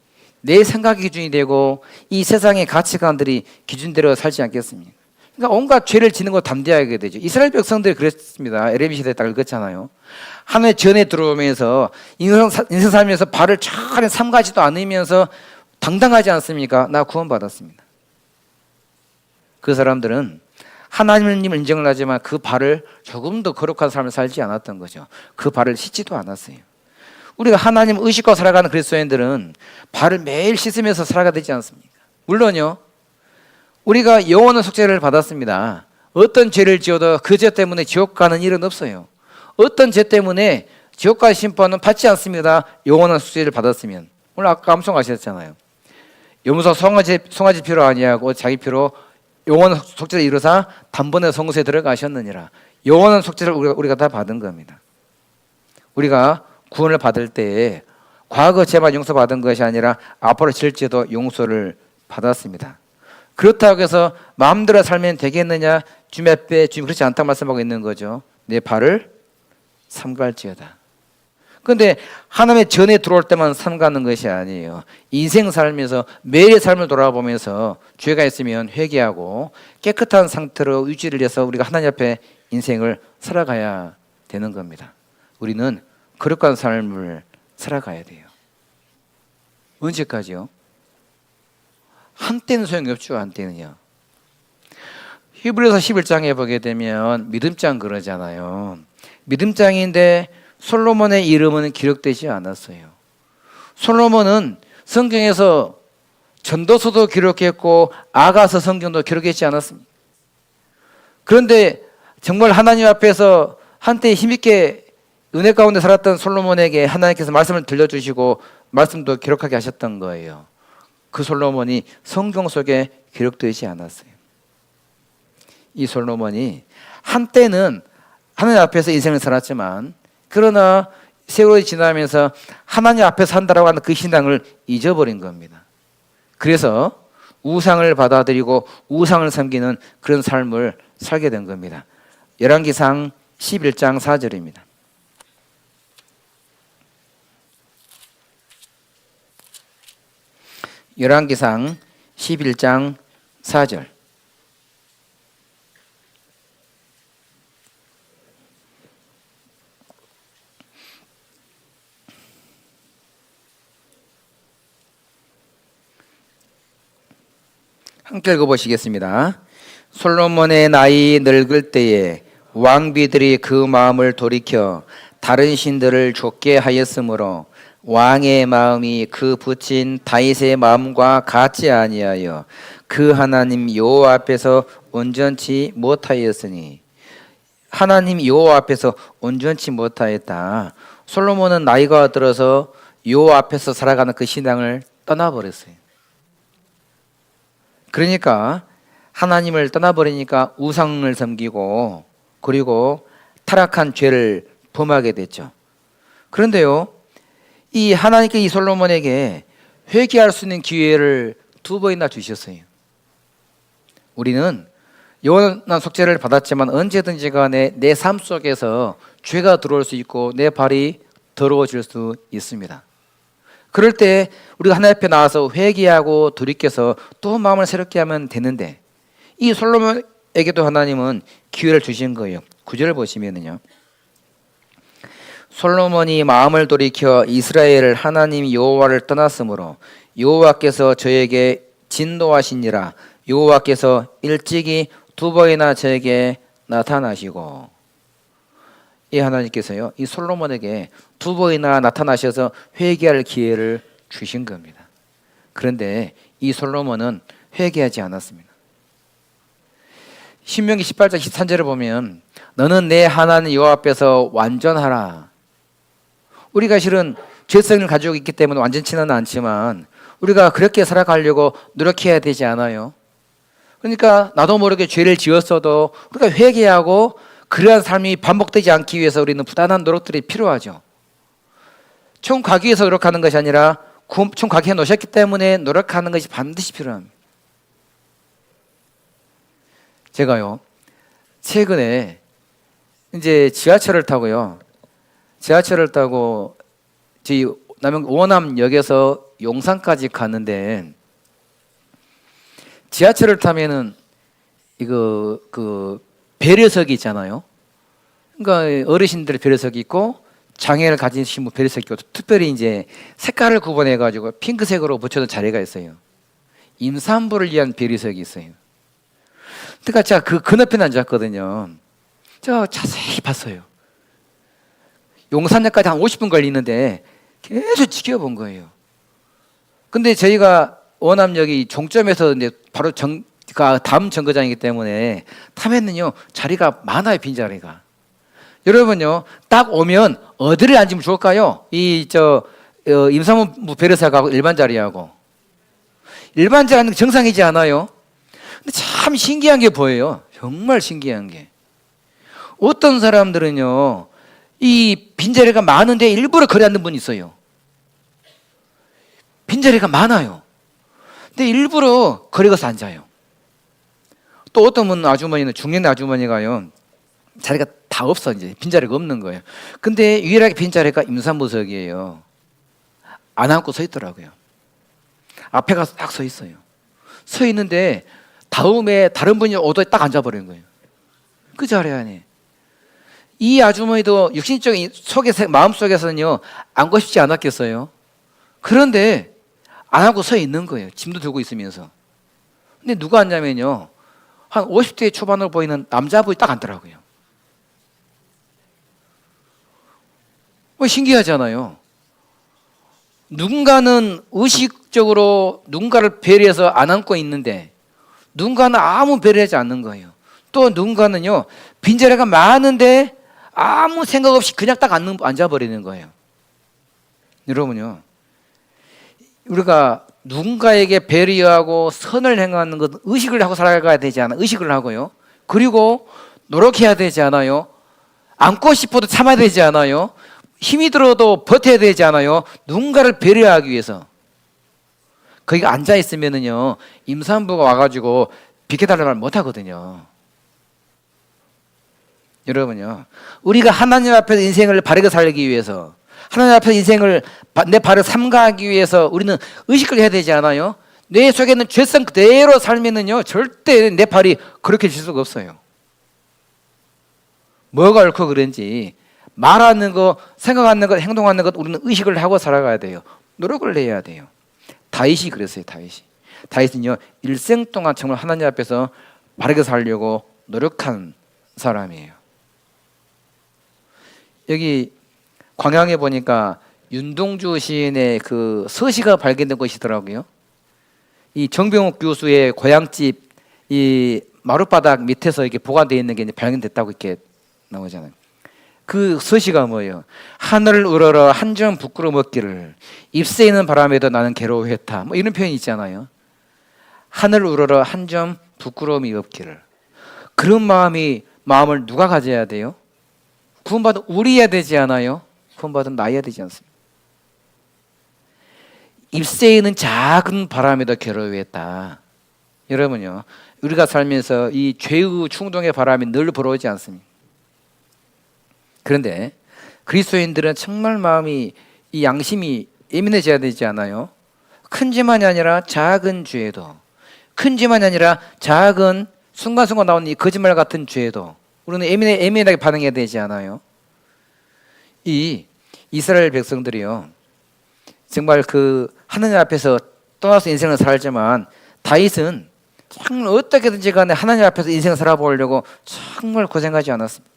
내 생각의 기준이 되고 이 세상의 가치관들이 기준대로 살지 않겠습니까? 그러니까 온갖 죄를 지는 거 담대하게 되죠. 이스라엘 백성들이 그랬습니다. 에레미 시대에 딱 읽었잖아요. 하나님의 전에 들어오면서 인생 살면서 발을 차라리 삼가지도 않으면서 당당하지 않습니까? 나 구원받았습니다. 그 사람들은 하나님을 인정을 하지만 그 발을 조금 더 거룩한 삶을 살지 않았던 거죠. 그 발을 씻지도 않았어요. 우리가 하나님 의식과 살아가는 그리스도인들은 발을 매일 씻으면서 살아가야 되지 않습니까? 물론요, 우리가 영원한 속죄를 받았습니다. 어떤 죄를 지어도 그 죄 때문에 지옥 가는 일은 없어요. 어떤 죄 때문에 지옥 가는 심판은 받지 않습니다. 영원한 속죄를 받았으면. 오늘 아까 암송하셨잖아요. 염소 송아지 피로 아니하고 자기 피로 영원한 속죄를 이루사 단번에 성소에 들어가셨느니라. 영원한 속죄를 우리가 다 받은 겁니다. 우리가 구원을 받을 때에 과거 죄만 용서받은 것이 아니라 앞으로 질 죄도 용서를 받았습니다. 그렇다고 해서 마음대로 살면 되겠느냐? 주님 앞에 주님 그렇지 않다고 말씀하고 있는 거죠. 내 발을 삼갈지어다. 그런데 하나님의 전에 들어올 때만 삼가는 것이 아니에요. 인생 살면서 매일의 삶을 돌아보면서 죄가 있으면 회개하고 깨끗한 상태로 유지를 해서 우리가 하나님 앞에 인생을 살아가야 되는 겁니다. 우리는 거룩한 삶을 살아가야 돼요. 언제까지요? 한때는 소용이 없죠. 한때는요. 히브리서 11장에 보게 되면 믿음장 그러잖아요. 믿음장인데 솔로몬의 이름은 기록되지 않았어요. 솔로몬은 성경에서 전도서도 기록했고 아가서 성경도 기록했지 않았습니까? 그런데 정말 하나님 앞에서 한때 힘있게 은혜 가운데 살았던 솔로몬에게 하나님께서 말씀을 들려주시고 말씀도 기록하게 하셨던 거예요. 그 솔로몬이 성경 속에 기록되지 않았어요. 이 솔로몬이 한때는 하나님 앞에서 인생을 살았지만 그러나 세월이 지나면서 하나님 앞에서 산다라고 하는 그 신앙을 잊어버린 겁니다. 그래서 우상을 받아들이고 우상을 섬기는 그런 삶을 살게 된 겁니다. 열왕기상 11장 4절입니다. 열왕기상 11장 4절. 함께 읽어보시겠습니다. 솔로몬의 나이 늙을 때에 왕비들이 그 마음을 돌이켜 다른 신들을 좇게 하였으므로 왕의 마음이 그 붙인 다윗의 마음과 같지 아니하여 그 하나님 여호와 앞에서 온전치 못하였으니. 하나님 여호와 앞에서 온전치 못하였다. 솔로몬은 나이가 들어서 여호와 앞에서 살아가는 그 신앙을 떠나버렸어요. 그러니까 하나님을 떠나버리니까 우상을 섬기고 그리고 타락한 죄를 범하게 됐죠. 그런데요, 이 하나님께 이 솔로몬에게 회개할 수 있는 기회를 2번이나 주셨어요. 우리는 영원한 속죄를 받았지만 언제든지 간에 내 삶 속에서 죄가 들어올 수 있고 내 발이 더러워질 수 있습니다. 그럴 때 우리가 하나님 앞에 나와서 회개하고 돌이켜서 또 마음을 새롭게 하면 되는데, 이 솔로몬에게도 하나님은 기회를 주신 거예요. 9절을 보시면은요, 솔로몬이 마음을 돌이켜 이스라엘을 하나님 여호와를 떠났으므로 여호와께서 저에게 진노하시니라. 여호와께서 일찍이 2번이나 저에게 나타나시고. 이 하나님께서요, 이 솔로몬에게 2번이나 나타나셔서 회개할 기회를 주신 겁니다. 그런데 이 솔로몬은 회개하지 않았습니다. 신명기 18장 13절을 보면 너는 내 하나님 여호와 앞에서 완전하라. 우리가 실은 죄성을 가지고 있기 때문에 완전치는 않지만 우리가 그렇게 살아가려고 노력해야 되지 않아요? 그러니까 나도 모르게 죄를 지었어도 우리가 회개하고 그러한 삶이 반복되지 않기 위해서 우리는 부단한 노력들이 필요하죠. 총 가기 위해서 노력하는 것이 아니라 총 가기 해 놓으셨기 때문에 노력하는 것이 반드시 필요합니다. 제가요, 최근에 이제 지하철을 타고 저희 남양 오남역에서 용산까지 가는데, 지하철을 타면은 이거 배려석이 있잖아요. 그러니까 어르신들 배려석이 있고 장애를 가지신 분 배려석이 있고, 특별히 이제 색깔을 구분해 가지고 핑크색으로 붙여놓은 자리가 있어요. 임산부를 위한 배려석이 있어요. 그러니까 제가 그 건너편에 앉았거든요. 제가 자세히 봤어요. 용산역까지 한 50분 걸리는데 계속 지켜본 거예요. 근데 저희가 원암역이 종점에서 이제 바로 다음 정거장이기 때문에 타면은요, 자리가 많아요, 빈자리가. 여러분요, 딱 오면 어디를 앉으면 좋을까요? 임산부 배려석하고 일반 자리하고. 일반 자리는 정상이지 않아요? 근데 참 신기한 게 보여요. 정말 신기한 게. 어떤 사람들은요, 이 빈자리가 많은데 일부러 거리 앉는 분이 있어요. 빈자리가 많아요. 근데 일부러 거리 가서 앉아요. 또 어떤 분 아주머니는, 중년 아주머니가요, 자리가 다 없어. 이제 빈자리가 없는 거예요. 근데 유일하게 빈자리가 임산부석이에요. 안 앉고 서 있더라고요. 앞에 가서 딱 서 있어요. 서 있는데 다음에 다른 분이 오더에 딱 앉아버리는 거예요. 그 자리 안에. 이 아주머니도 육신적인 마음속에서는요, 앉고 싶지 않았겠어요. 그런데 안 하고 서 있는 거예요. 짐도 들고 있으면서. 근데 누가 앉냐면요, 한 50대 초반으로 보이는 남자분이 딱 앉더라고요. 신기하잖아요. 누군가는 의식적으로 누군가를 배려해서 안 앉고 있는데 누군가는 아무 배려하지 않는 거예요. 또 누군가는요, 빈자리가 많은데 아무 생각 없이 그냥 딱 앉아버리는 거예요. 여러분요, 우리가 누군가에게 배려하고 선을 행하는 것 의식을 하고 살아가야 되지 않아요? 의식을 하고요. 그리고 노력해야 되지 않아요? 앉고 싶어도 참아야 되지 않아요? 힘이 들어도 버텨야 되지 않아요? 누군가를 배려하기 위해서. 거기가 앉아있으면은요, 임산부가 와가지고 비켜달라는 말 못하거든요. 여러분요, 우리가 하나님 앞에서 인생을 바르게 살기 위해서, 하나님 앞에서 인생을 내 발을 삼가하기 위해서 우리는 의식을 해야 되지 않아요? 내 속에는 죄성 그대로 살면은요, 절대 내 발이 그렇게 질 수가 없어요. 뭐가 옳고 그런지 말하는 것, 생각하는 것, 행동하는 것 우리는 의식을 하고 살아가야 돼요. 노력을 해야 돼요. 다윗이 그랬어요. 다윗은요, 일생 동안 정말 하나님 앞에서 바르게 살려고 노력한 사람이에요. 여기 광양에 보니까 윤동주 시인의 그 서시가 발견된 것이더라고요. 이 정병욱 교수의 고향집 이 마룻바닥 밑에서 이렇게 보관되어 있는 게 이제 발견됐다고 이렇게 나오잖아요. 그 서시가 뭐예요? 하늘을 우러러 한 점 부끄러 먹기를 잎새 있는 바람에도 나는 괴로워했다. 뭐 이런 표현이 있잖아요. 하늘을 우러러 한 점 부끄러움이 없기를. 그런 마음을 누가 가져야 돼요? 구원받은 우리여야 되지 않아요? 구원받은 나여야 되지 않습니까? 잎새에 있는 작은 바람에도 괴로워했다. 여러분요, 우리가 살면서 이 죄의 충동의 바람이 늘 불어오지 않습니까? 그런데 그리스도인들은 정말 마음이 이 양심이 예민해져야 되지 않아요? 큰 죄만이 아니라 작은 죄도, 큰 죄만이 아니라 작은 순간순간 나오는 이 거짓말 같은 죄도 우리는 예민하게 반응해야 되지 않아요? 이 이스라엘 백성들이요, 정말 그 하나님 앞에서 떠나서 인생을 살지만 다윗은 정말 어떻게든지 간에 하나님 앞에서 인생을 살아보려고 정말 고생하지 않았습니다.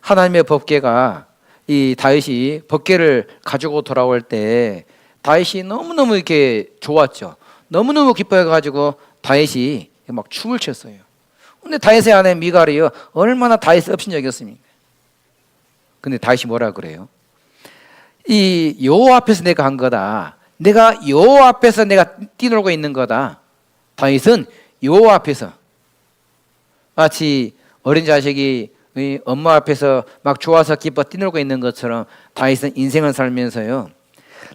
하나님의 법궤가 이 다윗이 법궤를 가지고 돌아올 때 다윗이 너무너무 이렇게 좋았죠. 너무너무 기뻐해가지고 다윗이 막 춤을 췄어요. 근데 다윗의 아내 미갈이요, 얼마나 다윗을 업신여겼습니까? 근데 다윗이 뭐라 그래요? 이 여호와 앞에서 내가 한 거다. 내가 여호와 앞에서 내가 뛰놀고 있는 거다. 다윗은 여호와 앞에서 마치 어린 자식이 엄마 앞에서 막 좋아서 기뻐 뛰놀고 있는 것처럼 다윗은 인생을 살면서요,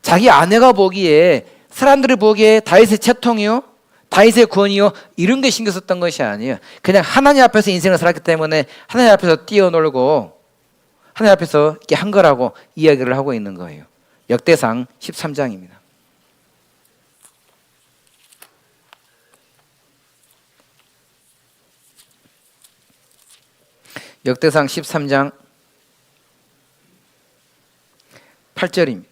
자기 아내가 보기에, 사람들이 보기에 다윗의 채통이요, 다윗의 권위요, 이런 게 신경 썼던 것이 아니에요. 그냥 하나님 앞에서 인생을 살았기 때문에 하나님 앞에서 뛰어놀고 하나님 앞에서 이렇게 한 거라고 이야기를 하고 있는 거예요. 역대상 13장입니다. 역대상 13장 8절입니다.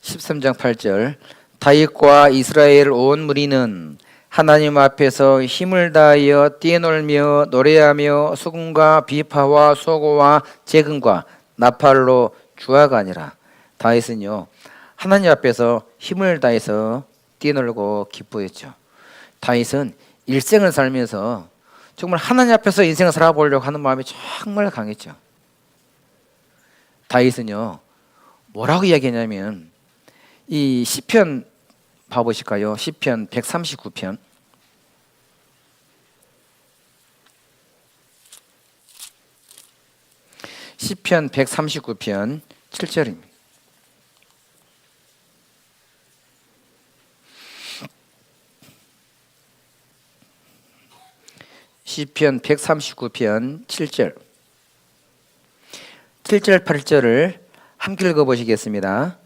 (13장 8절) 다윗과 이스라엘 온 무리는 하나님 앞에서 힘을 다하여 뛰놀며 노래하며 수금과 비파와 소고와 재금과 나팔로 주화가니라. 다윗은요, 하나님 앞에서 힘을 다해서 뛰놀고 기뻐했죠. 다윗은 일생을 살면서 정말 하나님 앞에서 인생을 살아보려고 하는 마음이 정말 강했죠. 다윗은요, 뭐라고 이야기했냐면, 이 시편 봐보실까요? 시편 139편. 시편 139편 7절입니다. 시편 139편 7절. 7절 8절을 함께 읽어보시겠습니다.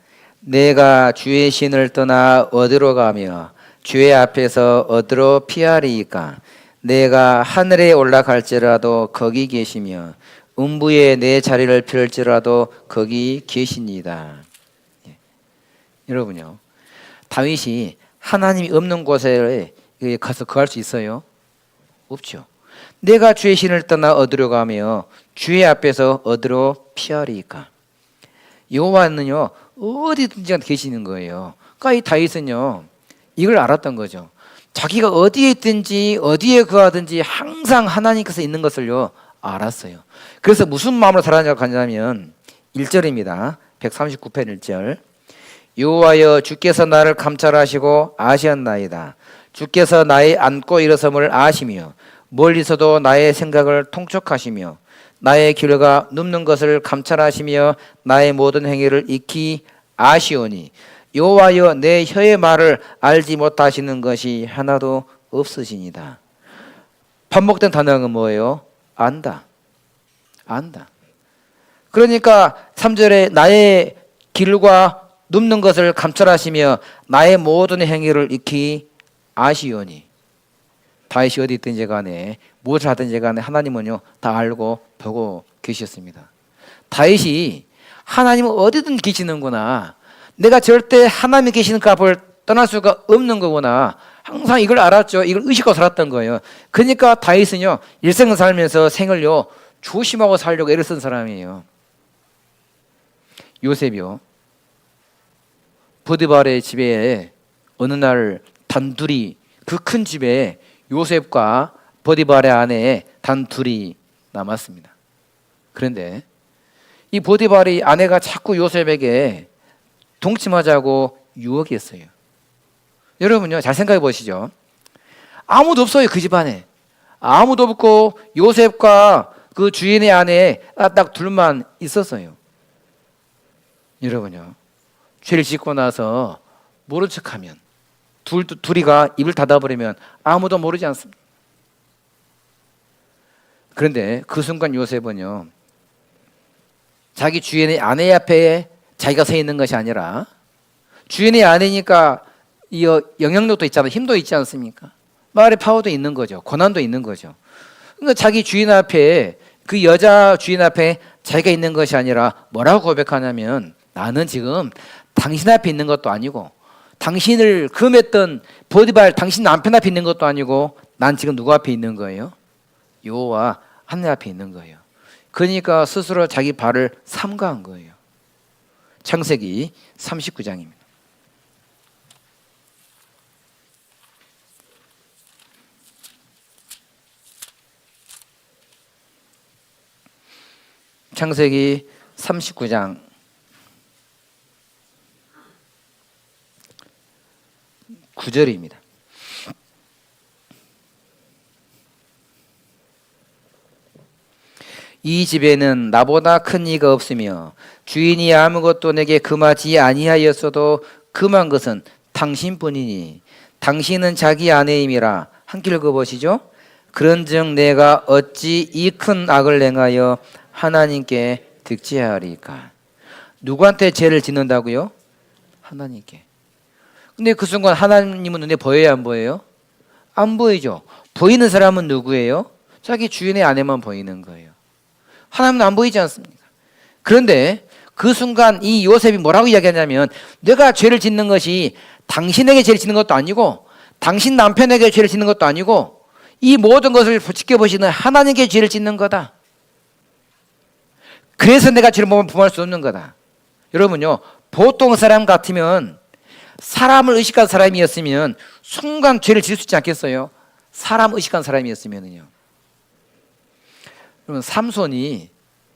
내가 주의 신을 떠나 어디로 가며 주의 앞에서 어디로 피하리이까? 내가 하늘에 올라갈지라도 거기 계시며 음부에 내 자리를 펼지라도 거기 계시니이다. 여러분요, 다윗이 하나님이 없는 곳에 가서 거할 수 있어요? 없죠. 내가 주의 신을 떠나 어디로 가며 주의 앞에서 어디로 피하리이까? 여호와는요, 어디든지 계시는 거예요. 그러니까 이 다윗은요, 이걸 알았던 거죠. 자기가 어디에 있든지 어디에 거하든지 항상 하나님께서 있는 것을요 알았어요. 그래서 무슨 마음으로 살아가냐고 하냐면 1절입니다. 139편 1절. 여호와여, 주께서 나를 감찰하시고 아시었나이다. 주께서 나의 앉고 일어섬을 아시며 멀리서도 나의 생각을 통촉하시며 나의 길과 눕는 것을 감찰하시며 나의 모든 행위를 익히 아시오니 여호와여, 내 혀의 말을 알지 못하시는 것이 하나도 없으시니다. 반복된 단어가 뭐예요? 안다. 안다. 그러니까 3절에 나의 길과 눕는 것을 감찰하시며 나의 모든 행위를 익히 아시오니. 다윗이 어디 있든지 간에 무엇을 하든지 간에 하나님은요 다 알고 보고 계셨습니다. 다윗이 하나님은 어디든 계시는구나, 내가 절대 하나님이 계시는 그 앞을 떠날 수가 없는 거구나. 항상 이걸 알았죠. 이걸 의식하고 살았던 거예요. 그러니까 다윗은요, 일생을 살면서 생을요, 조심하고 살려고 애를 쓴 사람이에요. 요셉이요, 보디발의 집에 어느 날 단둘이, 그 큰 집에 요셉과 보디발의 아내 단둘이 남았습니다. 그런데 이 보디발의 아내가 자꾸 요셉에게 동침하자고 유혹했어요. 여러분요, 잘 생각해 보시죠. 아무도 없어요, 그 집안에. 아무도 없고 요셉과 그 주인의 아내 딱 둘만 있었어요. 여러분요, 죄를 짓고 나서 모른 척하면, 둘이가 입을 닫아버리면 아무도 모르지 않습니다. 그런데 그 순간 요셉은요, 자기 주인의 아내 앞에 자기가 서 있는 것이 아니라, 주인의 아내니까 이 영향력도 있잖아요. 힘도 있지 않습니까? 말의 파워도 있는 거죠. 권한도 있는 거죠. 그러니까 자기 주인 앞에, 그 여자 주인 앞에 자기가 있는 것이 아니라 뭐라고 고백하냐면, 나는 지금 당신 앞에 있는 것도 아니고, 당신을 금했던 보디발 당신 남편 앞에 있는 것도 아니고, 난 지금 누구 앞에 있는 거예요? 여호와 하나님 앞에 있는 거예요. 그러니까 스스로 자기 발을 삼가한 거예요. 창세기 39장입니다. 창세기 39장 9절입니다. 이 집에는 나보다 큰 이가 없으며 주인이 아무것도 내게 금하지 아니하였어도 금한 것은 당신뿐이니 당신은 자기 아내임이라. 함께 읽어보시죠. 그런즉 내가 어찌 이 큰 악을 행하여 하나님께 득죄하리까. 누구한테 죄를 짓는다고요? 하나님께. 근데 그 순간 하나님은 눈에 보여요, 안 보여요? 안 보이죠. 보이는 사람은 누구예요? 자기 주인의 아내만 보이는 거예요. 하나님은 안 보이지 않습니까? 그런데 그 순간 이 요셉이 뭐라고 이야기하냐면, 내가 죄를 짓는 것이 당신에게 죄를 짓는 것도 아니고, 당신 남편에게 죄를 짓는 것도 아니고, 이 모든 것을 지켜보시는 하나님께 죄를 짓는 거다. 그래서 내가 죄를 범할 수 없는 거다. 여러분요, 보통 사람 같으면, 사람을 의식한 사람이었으면 순간 죄를 지을 수 있지 않겠어요? 사람 의식한 사람이었으면요. 그러면 삼손이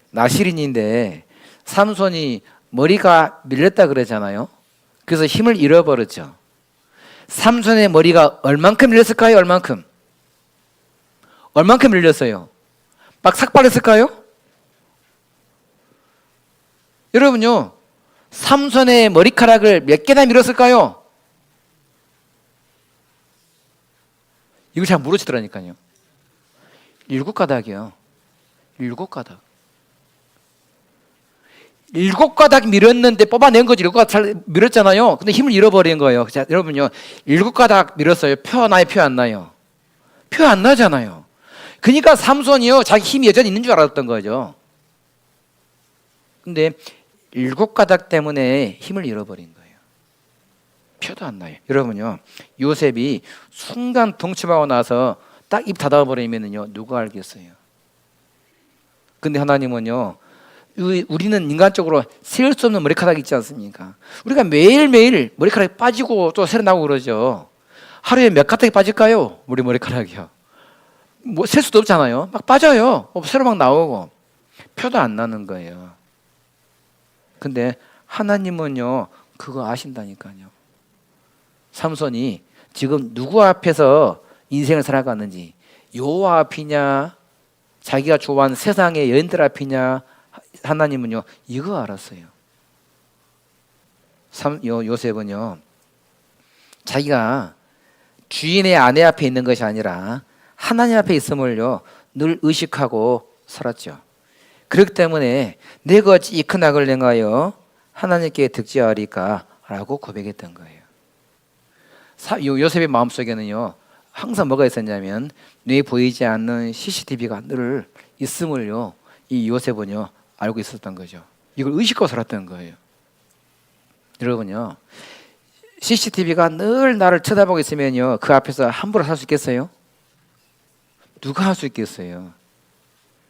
나실인인데, 삼손이 머리가 밀렸다 그러잖아요. 그래서 힘을 잃어버렸죠. 삼손의 머리가 얼만큼 밀렸을까요? 얼만큼 밀렸어요? 막 삭발했을까요? 여러분요, 삼손의 머리카락을 몇 개나 밀었을까요? 이거 잘 모르시더라니까요. 7가닥이요. 7가닥. 7가닥 밀었는데 뽑아낸 거지. 7가닥 잘 밀었잖아요. 근데 힘을 잃어버린 거예요. 자, 여러분요, 7가닥 밀었어요. 표 나요? 표 안 나요? 표 안 나잖아요. 그러니까 삼손이요, 자기 힘이 여전히 있는 줄 알았던 거죠. 근데 7가닥 때문에 힘을 잃어버린 거예요. 표도 안 나요. 여러분요, 요셉이 순간 동침하고 나서 딱 입 닫아버리면요, 누가 알겠어요? 근데 하나님은요, 우리는 인간적으로 세울 수 없는 머리카락이 있지 않습니까? 우리가 매일매일 머리카락이 빠지고 또 새로 나오고 그러죠. 하루에 몇 가닥이 빠질까요? 우리 머리카락이요. 뭐 셀 수도 없잖아요. 막 빠져요. 새로 막 나오고. 표도 안 나는 거예요. 근데 하나님은요, 그거 아신다니까요. 삼손이 지금 누구 앞에서 인생을 살아가는지, 여호와 앞이냐, 자기가 좋아하는 세상의 여인들 앞이냐, 하나님은요, 이거 알았어요. 요셉은요, 자기가 주인의 아내 앞에 있는 것이 아니라 하나님 앞에 있음을요, 늘 의식하고 살았죠. 그렇기 때문에 내가 어찌 이 큰 악을 행하여 하나님께 득죄하리까 라고 고백했던 거예요. 요셉의 마음속에는요, 항상 뭐가 있었냐면, 눈에 보이지 않는 CCTV가 늘 있음을요, 이 요셉은요, 알고 있었던 거죠. 이걸 의식하고 살았던 거예요. 여러분요, CCTV가 늘 나를 쳐다보고 있으면요, 그 앞에서 함부로 살 수 있겠어요? 누가 할 수 있겠어요?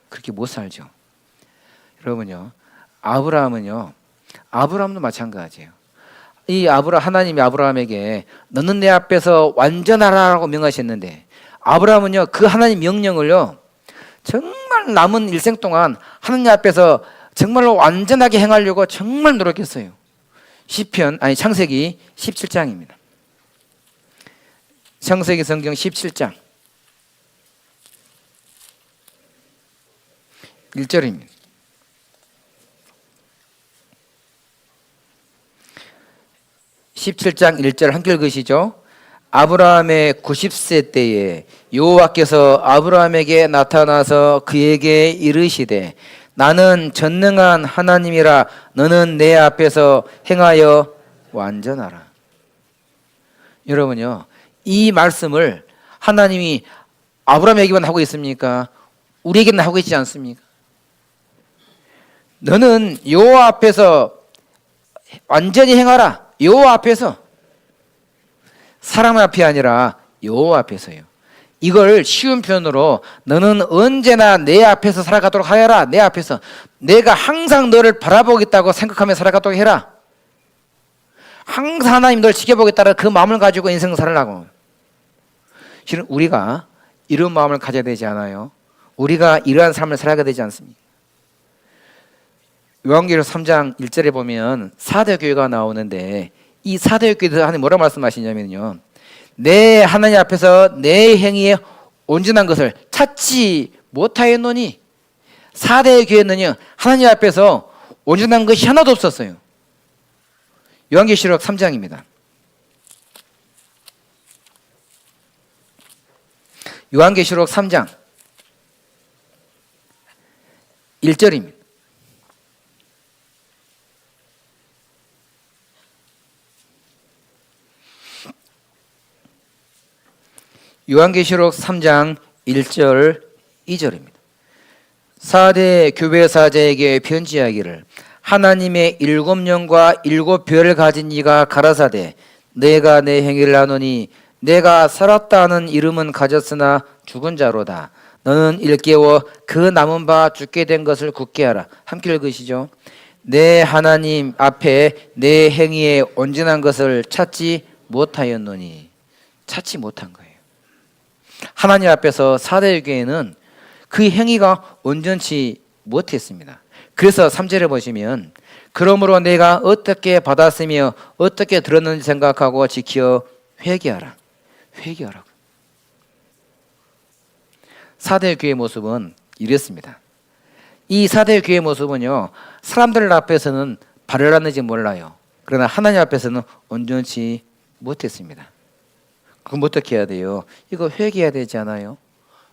그렇게 못 살죠. 여러분요, 아브라함도 마찬가지예요. 하나님이 아브라함에게 너는 내 앞에서 완전하라고 명하셨는데, 아브라함은요, 그 하나님 명령을요, 정말 남은 일생 동안 하나님 앞에서 정말로 완전하게 행하려고 정말 노력했어요. 창세기 17장입니다. 창세기 성경 17장 1절입니다. (17장 1절) 함께 읽으시죠. 아브라함의 90세 때에 여호와께서 아브라함에게 나타나서 그에게 이르시되 나는 전능한 하나님이라 너는 내 앞에서 행하여 완전하라. 여러분요, 이 말씀을 하나님이 아브라함에게만 하고 있습니까? 우리에게는 하고 있지 않습니까? 너는 여호와 앞에서 완전히 행하라. 여호와 앞에서, 사람 앞이 아니라 여호와 앞에서요. 이걸 쉬운 표현으로 너는 언제나 내 앞에서 살아가도록 하여라. 내 앞에서 내가 항상 너를 바라보겠다고 생각하며 살아가도록 해라. 항상 하나님 널 지켜보겠다는 그 마음을 가지고 인생을 살으라고. 실은 우리가 이런 마음을 가져야 되지 않아요? 우리가 이러한 삶을 살아가야 되지 않습니까? 요한계시록 3장 1절에 보면 사대교회가 나오는데, 이 사대교회에서 하나님 뭐라고 말씀하시냐면요, 내 하나님 앞에서 내 행위에 온전한 것을 찾지 못하였노니, 사대교회는요 하나님 앞에서 온전한 것이 하나도 없었어요. 요한계시록 3장입니다. 요한계시록 3장 1절입니다. 요한계시록 3장 1절 2절입니다. 4대 교회 사자에게 편지하기를 하나님의 7영과 7별을 가진 이가 가라사대 내가 내 행위를 아노니 내가 살았다 하는 이름은 가졌으나 죽은 자로다. 너는 일깨워 그 남은 바 죽게 된 것을 굳게 하라. 함께 읽으시죠. 내 하나님 앞에 내 행위에 온전한 것을 찾지 못하였노니. 찾지 못한 거예요. 하나님 앞에서 사대교회는 그 행위가 온전치 못했습니다. 그래서 3절에 보시면 그러므로 내가 어떻게 받았으며 어떻게 들었는지 생각하고 지켜 회개하라. 회개하라고. 사대교회의 모습은 이랬습니다. 이 사대교회의 모습은요, 사람들 앞에서는 바르렀는지 몰라요. 그러나 하나님 앞에서는 온전치 못했습니다. 그럼 어떻게 해야 돼요? 이거 회개해야 되지 않아요?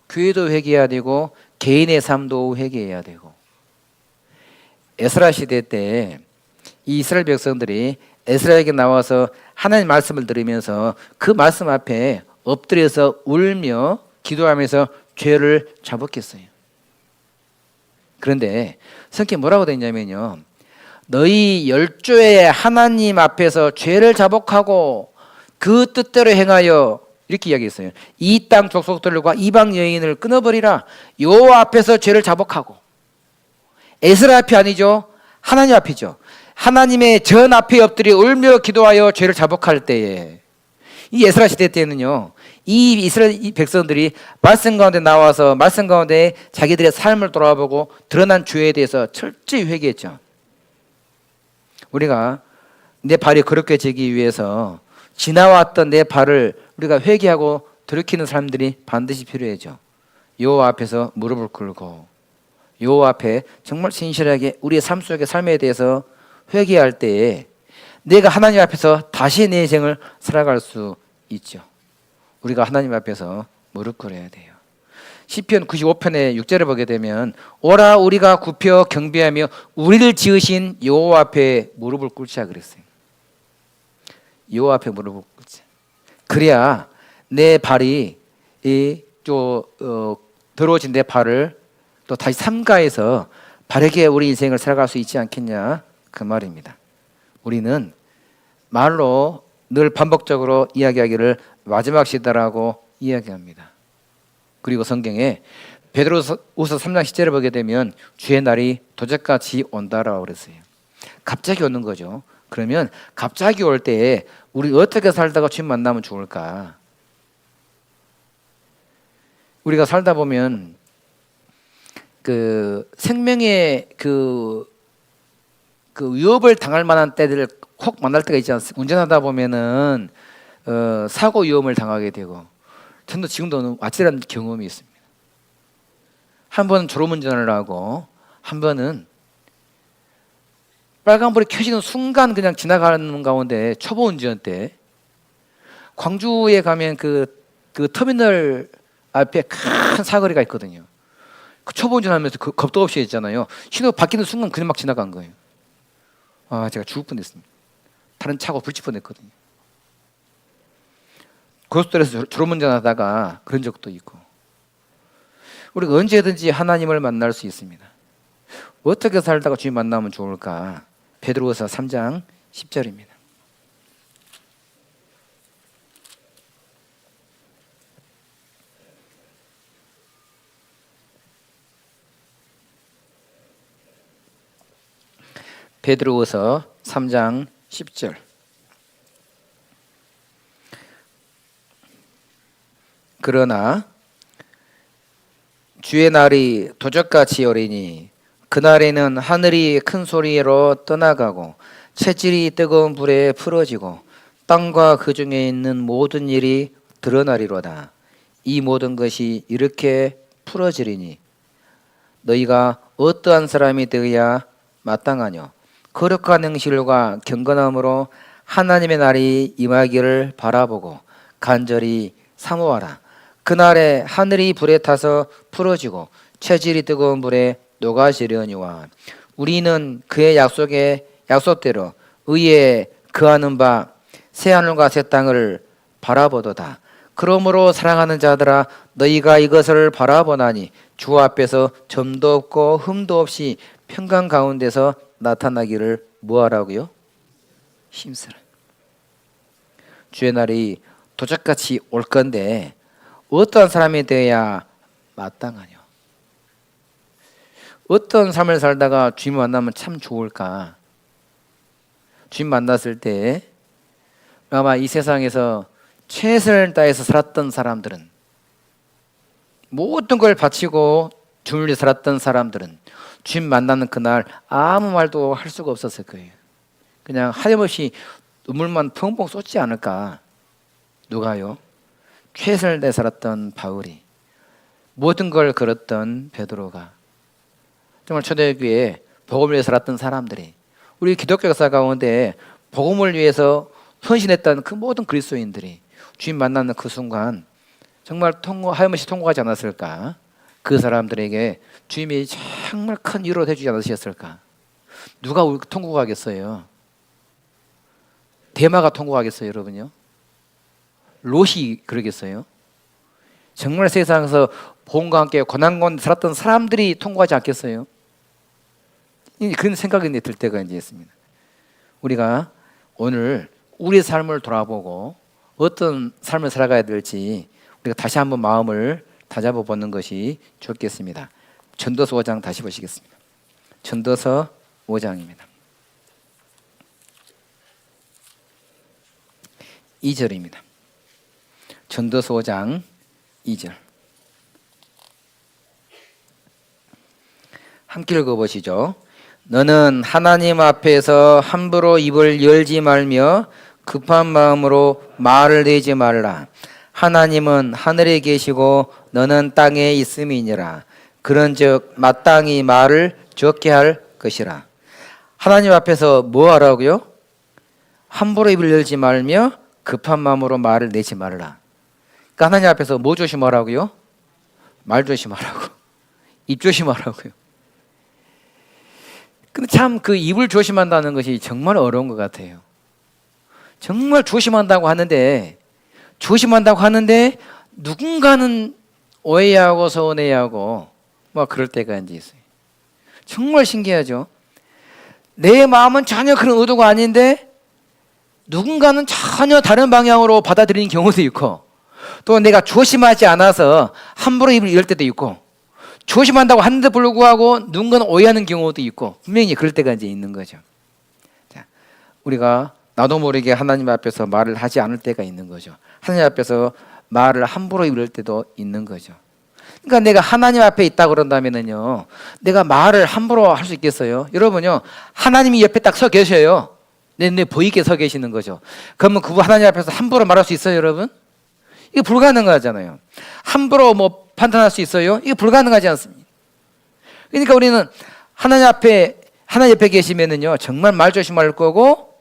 교회도 회개해야 되고 개인의 삶도 회개해야 되고. 에스라 시대 때 이 이스라엘 백성들이 에스라에게 나와서 하나님 말씀을 들으면서 그 말씀 앞에 엎드려서 울며 기도하면서 죄를 자복했어요. 그런데 성경에 뭐라고 되어 있냐면요, 너희 열조의 하나님 앞에서 죄를 자복하고 그 뜻대로 행하여, 이렇게 이야기했어요. 이 땅 족속들과 이방 여인을 끊어버리라. 여호와 앞에서 죄를 자복하고. 에스라 앞이 아니죠, 하나님 앞이죠. 하나님의 전 앞에 엎드려 울며 기도하여 죄를 자복할 때에, 이 에스라 시대 때는요, 이 이스라엘 백성들이 말씀 가운데 나와서 말씀 가운데 자기들의 삶을 돌아보고 드러난 죄에 대해서 철저히 회개했죠. 우리가 내 발이 거룩해지기 위해서 지나왔던 내 발을 우리가 회개하고 돌이키는 사람들이 반드시 필요하죠. 여호와 앞에서 무릎을 꿇고 여호와 앞에 정말 진실하게 우리의 삶 속의 삶에 대해서 회개할 때에 내가 하나님 앞에서 다시 내 인생을 살아갈 수 있죠. 우리가 하나님 앞에서 무릎 꿇어야 돼요. 시편 95편의 6절을 보게 되면 오라 우리가 굽혀 경배하며 우리를 지으신 여호와 앞에 무릎을 꿇자 그랬어요. 여호와 앞에 무릎을 꿇자. 그래야 내 발이 더러워진 내 발을 또 다시 삼가해서 바르게 우리 인생을 살아갈 수 있지 않겠냐, 그 말입니다. 우리는 말로 늘 반복적으로 이야기하기를 마지막 시대라고 이야기합니다. 그리고 성경에 베드로후서 3장 10절에 보게 되면 주의 날이 도적같이 온다라고 그랬어요. 갑자기 오는 거죠. 그러면 갑자기 올 때에 우리 어떻게 살다가 주님 만나면 좋을까? 우리가 살다 보면 그 생명의 그 위협을 당할 만한 때들을 콕 만날 때가 있지 않습니까? 운전하다 보면은 사고 위험을 당하게 되고, 저도 지금도 아찔한 경험이 있습니다. 한 번은 졸음운전을 하고, 한 번은 빨간불이 켜지는 순간 그냥 지나가는 가운데 초보 운전 때 광주에 가면 그 터미널 앞에 큰 사거리가 있거든요. 그 초보 운전하면서 그 겁도 없이 했잖아요. 신호 바뀌는 순간 그냥 막 지나간 거예요. 아, 제가 죽을 뻔했습니다. 다른 차고 부딪힐 뻔했거든요. 고속도로에서 졸음운전하다가 그런 적도 있고. 우리가 언제든지 하나님을 만날 수 있습니다. 어떻게 살다가 주님 만나면 좋을까? 베드로후서 3장 10절입니다. 베드로후서 3장 10절. 그러나 주의 날이 도적같이 오리니 그날에는 하늘이 큰 소리로 떠나가고 채질이 뜨거운 불에 풀어지고 땅과 그 중에 있는 모든 일이 드러나리로다. 이 모든 것이 이렇게 풀어지리니 너희가 어떠한 사람이 되어야 마땅하뇨? 거룩한 행실과 경건함으로 하나님의 날이 임하기를 바라보고 간절히 사모하라. 그날에 하늘이 불에 타서 풀어지고 체질이 뜨거운 불에 녹아지려니와 우리는 그의 약속대로 의에 거하는 바 새 하늘과 새 땅을 바라보도다. 그러므로 사랑하는 자들아 너희가 이것을 바라보나니 주 앞에서 점도 없고 흠도 없이 평강 가운데서 나타나기를 뭐하라고요? 힘쓰라. 주의 날이 도적같이 올 건데 어떠한 사람이 되어야 마땅하뇨? 어떤 삶을 살다가 주님 만나면 참 좋을까? 주님 만났을 때 아마 이 세상에서 최선을 다해서 살았던 사람들은, 모든 걸 바치고 주를 위해 살았던 사람들은 주님 만나는 그날 아무 말도 할 수가 없었을 거예요. 그냥 하염없이 눈물만 펑펑 쏟지 않을까? 누가요? 최선을 다해 살았던 바울이, 모든 걸 걸었던 베드로가, 정말 초대교회에 복음을 위해 살았던 사람들이, 우리 기독교 역사 가운데 복음을 위해서 헌신했던 그 모든 그리스도인들이 주님 만나는 그 순간 정말 하염없이 통곡하지 않았을까? 그 사람들에게 주님이 정말 큰 위로를 해주지 않으셨을까? 누가 통곡하겠어요? 데마가 통곡하겠어요, 여러분요? 롯이 그러겠어요? 정말 세상에서 복음과 함께 고난 가운데 살았던 사람들이 통곡하지 않겠어요? 그런 생각이 들 때가 이제 있습니다. 우리가 오늘 우리 삶을 돌아보고 어떤 삶을 살아가야 될지 우리가 다시 한번 마음을 다잡아 보는 것이 좋겠습니다. 전도서 5장 다시 보시겠습니다. 전도서 5장입니다. 2절입니다. 전도서 5장 2절. 함께 읽어보시죠. 너는 하나님 앞에서 함부로 입을 열지 말며 급한 마음으로 말을 내지 말라. 하나님은 하늘에 계시고 너는 땅에 있음이니라. 그런즉 마땅히 말을 적게 할 것이라. 하나님 앞에서 뭐 하라고요? 함부로 입을 열지 말며 급한 마음으로 말을 내지 말라. 그러니까 하나님 앞에서 뭐 조심하라고요? 말 조심하라고. 입 조심하라고요. 근데 참 그 입을 조심한다는 것이 정말 어려운 것 같아요. 정말 조심한다고 하는데 누군가는 오해하고 서운해하고 막 그럴 때가 이제 있어요. 정말 신기하죠. 내 마음은 전혀 그런 의도가 아닌데 누군가는 전혀 다른 방향으로 받아들이는 경우도 있고, 또 내가 조심하지 않아서 함부로 입을 열 때도 있고, 조심한다고 하는데 불구하고 누군가는 오해하는 경우도 있고, 분명히 그럴 때가 이제 있는 거죠. 자, 우리가 나도 모르게 하나님 앞에서 말을 하지 않을 때가 있는 거죠. 하나님 앞에서 말을 함부로 입을 때도 있는 거죠. 그러니까 내가 하나님 앞에 있다 그런다면은요, 내가 말을 함부로 할 수 있겠어요? 여러분요, 하나님이 옆에 딱 서 계셔요. 내 눈에 보이게 서 계시는 거죠. 그러면 그 하나님 앞에서 함부로 말할 수 있어요, 여러분? 이게 불가능하잖아요. 함부로 뭐 판단할 수 있어요? 이게 불가능하지 않습니까? 그러니까 우리는 하나님 옆에 계시면은요, 정말 말 조심할 거고,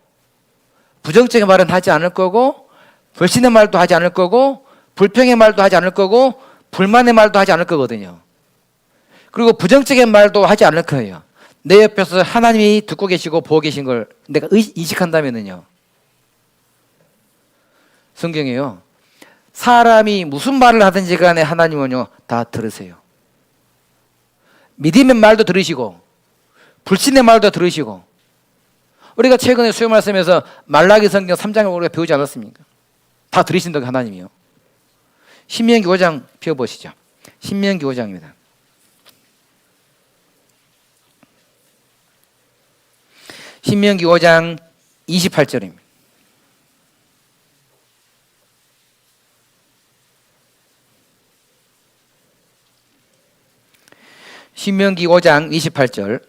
부정적인 말은 하지 않을 거고, 불신의 말도 하지 않을 거고, 불평의 말도 하지 않을 거고, 불만의 말도 하지 않을 거거든요. 그리고 부정적인 말도 하지 않을 거예요. 내 옆에서 하나님이 듣고 계시고 보고 계신 걸 내가 인식한다면은요, 성경에요, 사람이 무슨 말을 하든지 간에 하나님은요 다 들으세요. 믿음의 말도 들으시고 불신의 말도 들으시고. 우리가 최근에 수요 말씀에서 말라기 성경 3장을 우리가 배우지 않았습니까? 다 들으신다고 하나님이요. 신명기 5장 펴보시죠. 신명기 5장입니다. 신명기 5장 28절입니다. 신명기 5장 28절.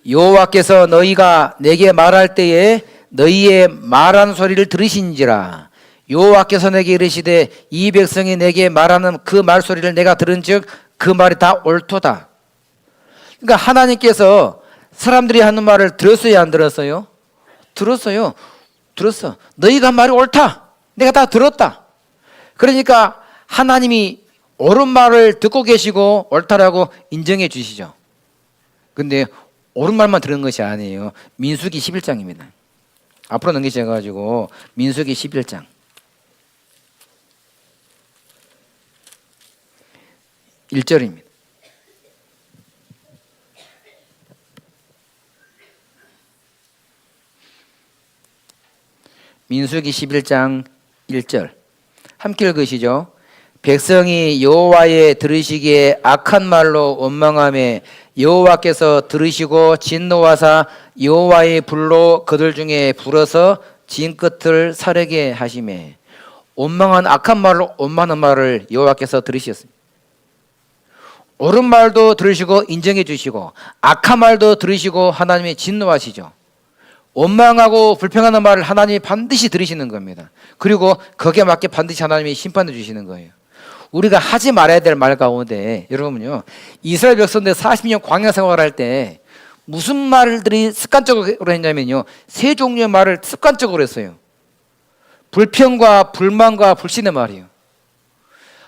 여호와께서 너희가 내게 말할 때에 너희의 말하는 소리를 들으신지라. 여호와께서 내게 이르시되 이 백성이 내게 말하는 그 말소리를 내가 들은즉 그 말이 다 옳도다. 그러니까 하나님께서 사람들이 하는 말을 들었어요, 안 들었어요? 들었어요. 들었어. 너희가 말이 옳다. 내가 다 들었다. 그러니까 하나님이 옳은 말을 듣고 계시고 옳다라고 인정해 주시죠. 근데 옳은 말만 들은 것이 아니에요. 민수기 11장입니다. 앞으로 넘기셔가지고 민수기 11장 1절입니다. 민수기 11장 1절 함께 읽으시죠. 백성이 여호와의 들으시기에 악한 말로 원망하며 여호와께서 들으시고 진노하사 여호와의 불로 그들 중에 불어서 진 끝을 사르게 하시매. 원망한 악한 말로 원망하는 말을 여호와께서 들으셨습니다. 옳은 말도 들으시고 인정해 주시고 악한 말도 들으시고 하나님이 진노하시죠. 원망하고 불평하는 말을 하나님이 반드시 들으시는 겁니다. 그리고 거기에 맞게 반드시 하나님이 심판해 주시는 거예요. 우리가 하지 말아야 될 말 가운데 여러분요, 이스라엘 백성들 40년 광야 생활할 때 무슨 말들이 습관적으로 했냐면요, 세 종류의 말을 습관적으로 했어요. 불평과 불만과 불신의 말이에요.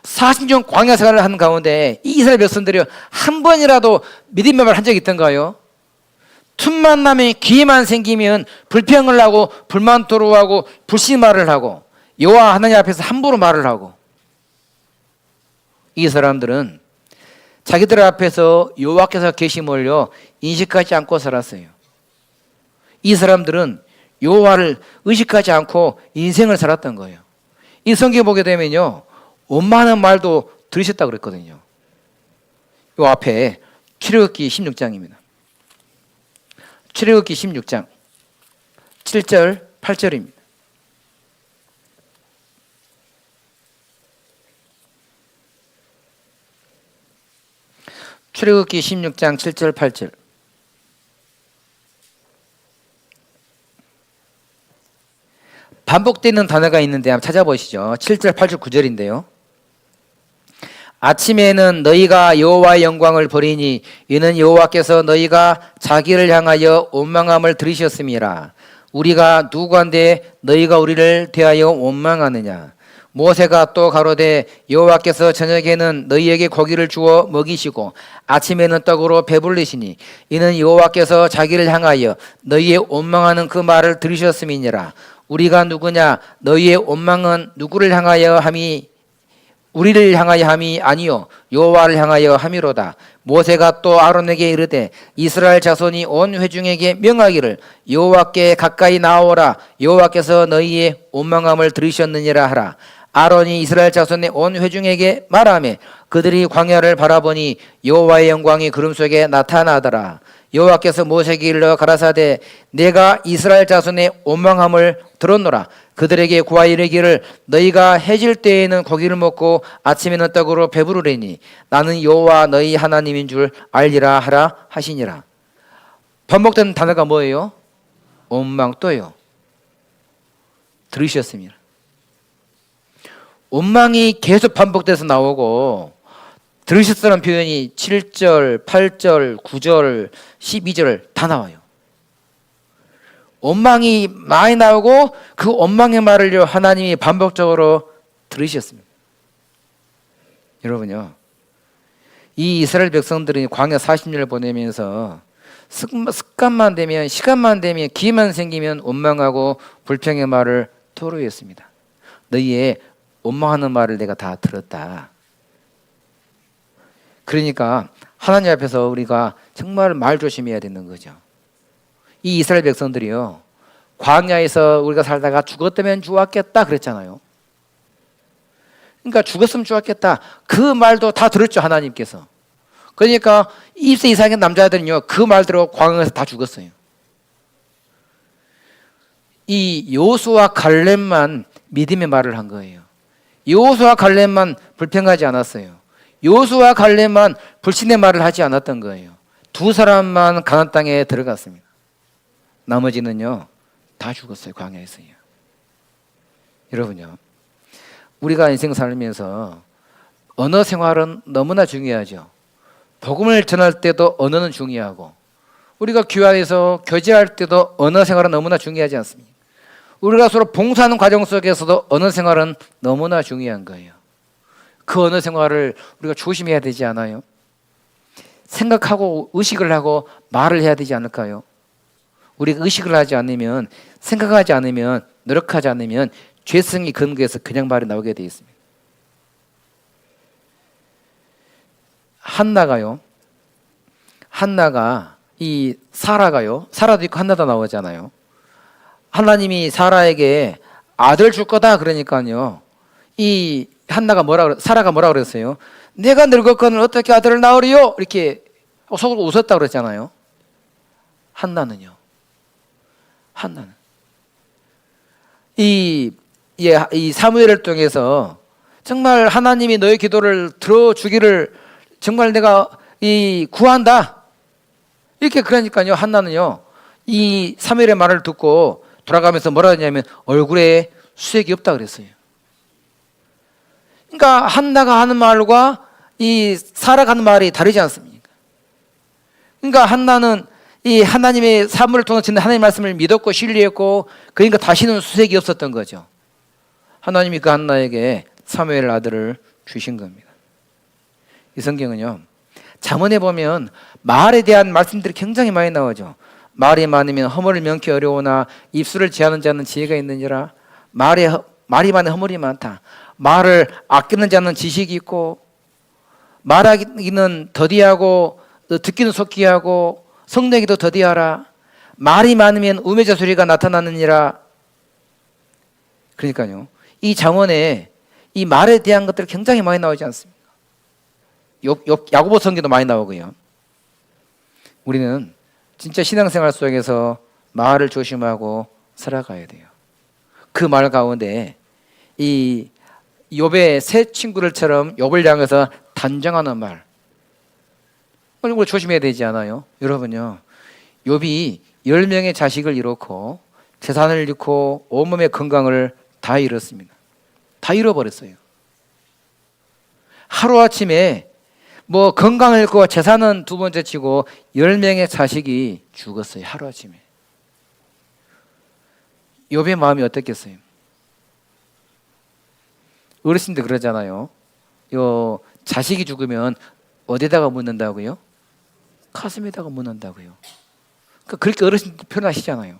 40년 광야 생활을 하는 가운데 이 이스라엘 백성들이 한 번이라도 믿음의 말 한 적이 있던가요? 틈만 나면 기회만 생기면 불평을 하고 불만 토로하고 불신 말을 하고 여호와 하나님 앞에서 함부로 말을 하고. 이 사람들은 자기들 앞에서 여호와께서 계심을요 인식하지 않고 살았어요. 이 사람들은 여호와를 의식하지 않고 인생을 살았던 거예요. 이 성경 보게 되면요, 원만한 말도 들으셨다고 그랬거든요. 이 앞에 출애굽기 16장입니다. 출애굽기 16장 7절 8절입니다. 출애굽기 16장 7절 8절. 반복되는 단어가 있는데 한번 찾아보시죠. 7절 8절 9절인데요. 아침에는 너희가 여호와의 영광을 버리니 이는 여호와께서 너희가 자기를 향하여 원망함을 들으셨음이라. 우리가 누구한테 너희가 우리를 대하여 원망하느냐. 모세가 또 가로되 여호와께서 저녁에는 너희에게 고기를 주어 먹이시고 아침에는 떡으로 배불리시니 이는 여호와께서 자기를 향하여 너희의 원망하는 그 말을 들으셨음이니라. 우리가 누구냐. 너희의 원망은 누구를 향하여 함이 우리를 향하여 함이 아니요 여호와를 향하여 함이로다. 모세가 또 아론에게 이르되 이스라엘 자손이 온 회중에게 명하기를 여호와께 가까이 나오라. 여호와께서 너희의 원망함을 들으셨느니라 하라. 아론이 이스라엘 자손의 온 회중에게 말하며 그들이 광야를 바라보니 여호와의 영광이 구름 속에 나타나더라. 여호와께서 모세에게 일러 가라사대 내가 이스라엘 자손의 원망함을 들었노라. 그들에게 구하여 이르기를 너희가 해질 때에는 고기를 먹고 아침에는 떡으로 배부르리니 나는 여호와 너희 하나님인 줄 알리라 하라 하시니라. 반복되는 단어가 뭐예요? 원망. 또요. 들으셨습니다. 원망이 계속 반복돼서 나오고 들으셨다는 표현이 7절, 8절, 9절, 12절 다 나와요. 원망이 많이 나오고 그 원망의 말을 하나님이 반복적으로 들으셨습니다. 여러분요, 이 이스라엘 백성들이 광야 40년을 보내면서 습관만 되면, 시간만 되면, 기회만 생기면 원망하고 불평의 말을 토로했습니다. 너희의 원망하는 말을 내가 다 들었다. 그러니까 하나님 앞에서 우리가 정말 말 조심해야 되는 거죠. 이 이스라엘 백성들이요, 광야에서 우리가 살다가 죽었다면 좋았겠다 그랬잖아요. 그러니까 죽었으면 좋았겠다 그 말도 다 들었죠, 하나님께서. 그러니까 20세 이상의 남자들은요 그 말대로 광야에서 다 죽었어요. 이 여호수아 갈렙만 믿음의 말을 한 거예요. 여호수아 갈렙만 불평하지 않았어요. 여호수아 갈렙만 불신의 말을 하지 않았던 거예요. 두 사람만 가나안 땅에 들어갔습니다. 나머지는요 다 죽었어요, 광야에서요. 여러분요, 우리가 인생 살면서 언어 생활은 너무나 중요하죠. 복음을 전할 때도 언어는 중요하고, 우리가 교회에서 교제할 때도 언어 생활은 너무나 중요하지 않습니까? 우리가 서로 봉사하는 과정 속에서도 언어 생활은 너무나 중요한 거예요. 그 언어 생활을 우리가 조심해야 되지 않아요? 생각하고 의식을 하고 말을 해야 되지 않을까요? 우리가 의식을 하지 않으면, 생각하지 않으면, 노력하지 않으면 죄성이 근거해서 그냥 말이 나오게 되어 있습니다. 한나가 이 사라가요, 사라도 있고 한나도 나오잖아요. 하나님이 사라에게 아들 줄 거다 그러니까요, 이 사라가 뭐라 그랬어요? 내가 늙었거늘 어떻게 아들을 낳으리요? 이렇게 속으로 웃었다 그랬잖아요. 한나는 이 사무엘을 통해서 정말 하나님이 너의 기도를 들어주기를 정말 내가 구한다 이렇게. 그러니까요 한나는요 이 사무엘의 말을 듣고 돌아가면서 뭐라 했냐면 얼굴에 수액이 없다 그랬어요. 그러니까 한나가 하는 말과 이 사라가 하는 말이 다르지 않습니까? 그러니까 한나는 이 하나님의 사물을 통해 듣는 하나님의 말씀을 믿었고 신뢰했고, 그러니까 다시는 수색이 없었던 거죠. 하나님이 그 한나에게 사무엘 아들을 주신 겁니다. 이 성경은요 잠언에 보면 말에 대한 말씀들이 굉장히 많이 나오죠. 말이 많으면 허물을 명키 어려우나 입술을 제하는 자는 지혜가 있느니라. 말이 많은 허물이 많다. 말을 아끼는 자는 지식이 있고, 말하기는 더디하고 듣기는 속히 하고 성내기도 더디하라. 말이 많으면 우매자 소리가 나타나느니라. 그러니까요 이 잠언에 이 말에 대한 것들이 굉장히 많이 나오지 않습니까? 야고보 성경도 많이 나오고요. 우리는 진짜 신앙생활 속에서 말을 조심하고 살아가야 돼요. 그 말 가운데 이 욥의 세 친구들처럼 욥을 향해서 단정하는 말, 이걸 조심해야 되지 않아요? 여러분요, 욥이 10명의 자식을 잃었고 재산을 잃고 온몸의 건강을 다 잃었습니다. 다 잃어버렸어요. 하루아침에 건강을 잃고 재산은 두 번째 치고 10명의 자식이 죽었어요. 하루아침에. 욥의 마음이 어떻겠어요? 어르신들 그러잖아요. 자식이 죽으면 어디다가 묻는다고요? 가슴에다가 묻는다고요. 그렇게 어르신들 표현하시잖아요.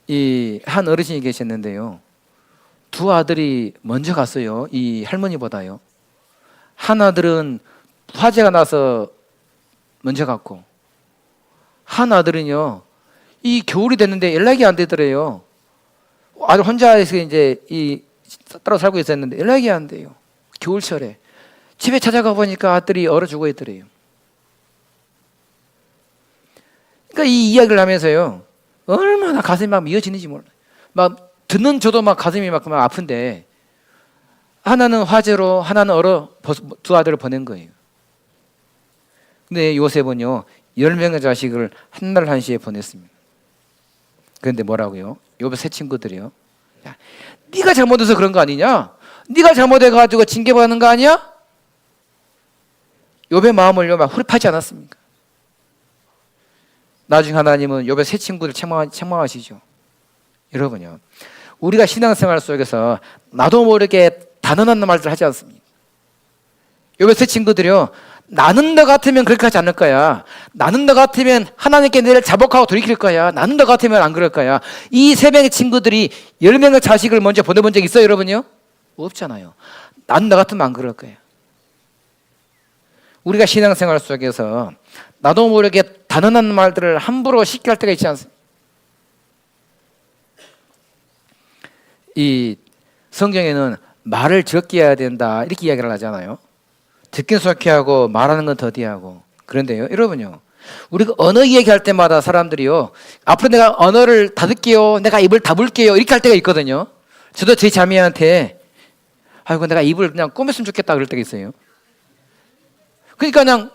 이 한 어르신이 계셨는데요, 두 아들이 먼저 갔어요. 이 할머니보다요. 한 아들은 화재가 나서 먼저 갔고, 한 아들은요, 이 겨울이 됐는데 연락이 안 되더래요. 아들 혼자서 이제 따로 살고 있었는데 연락이 안 돼요. 겨울철에 집에 찾아가 보니까 아들이 얼어 죽어 있더래요. 그러니까 이 이야기를 하면서요, 얼마나 가슴이 막 미어지는지 몰라요. 막 듣는 저도 막 가슴이 막 아픈데, 하나는 화재로 하나는 얼어 두 아들을 보낸 거예요. 근데 요셉은요 10명의 자식을 한날 한시에 보냈습니다. 그런데 뭐라고요? 요셉 세 친구들이요, 야, 네가 잘못해서 그런 거 아니냐? 네가 잘못해가지고 징계받는 거 아니야? 요셉의 마음을요 막 후립하지 않았습니까? 나중에 하나님은 요셉 세 친구들 책망하시죠. 여러분요, 우리가 신앙생활 속에서 나도 모르게 단언한 말들 하지 않습니까? 요셉 세 친구들이요, 나는 너 같으면 그렇게 하지 않을 거야. 나는 너 같으면 하나님께 너를 자복하고 돌이킬 거야. 나는 너 같으면 안 그럴 거야. 이 세 명의 친구들이 10명의 자식을 먼저 보내본 적 있어요, 여러분요? 없잖아요. 나는 너 같으면 안 그럴 거야. 우리가 신앙생활 속에서 나도 모르게 단언한 말들을 함부로 쉽게 할 때가 있지 않습니까? 이 성경에는 말을 적게 해야 된다 이렇게 이야기를 하잖아요. 듣긴 좋게 하고 말하는 건 더디하고. 그런데요, 여러분요, 우리가 언어 이야기할 때마다 사람들이요, 앞으로 내가 언어를 다듬게요, 내가 입을 다물게요 이렇게 할 때가 있거든요. 저도 제 자매한테 아이고 내가 입을 그냥 꼬맸으면 좋겠다 그럴 때가 있어요. 그러니까 그냥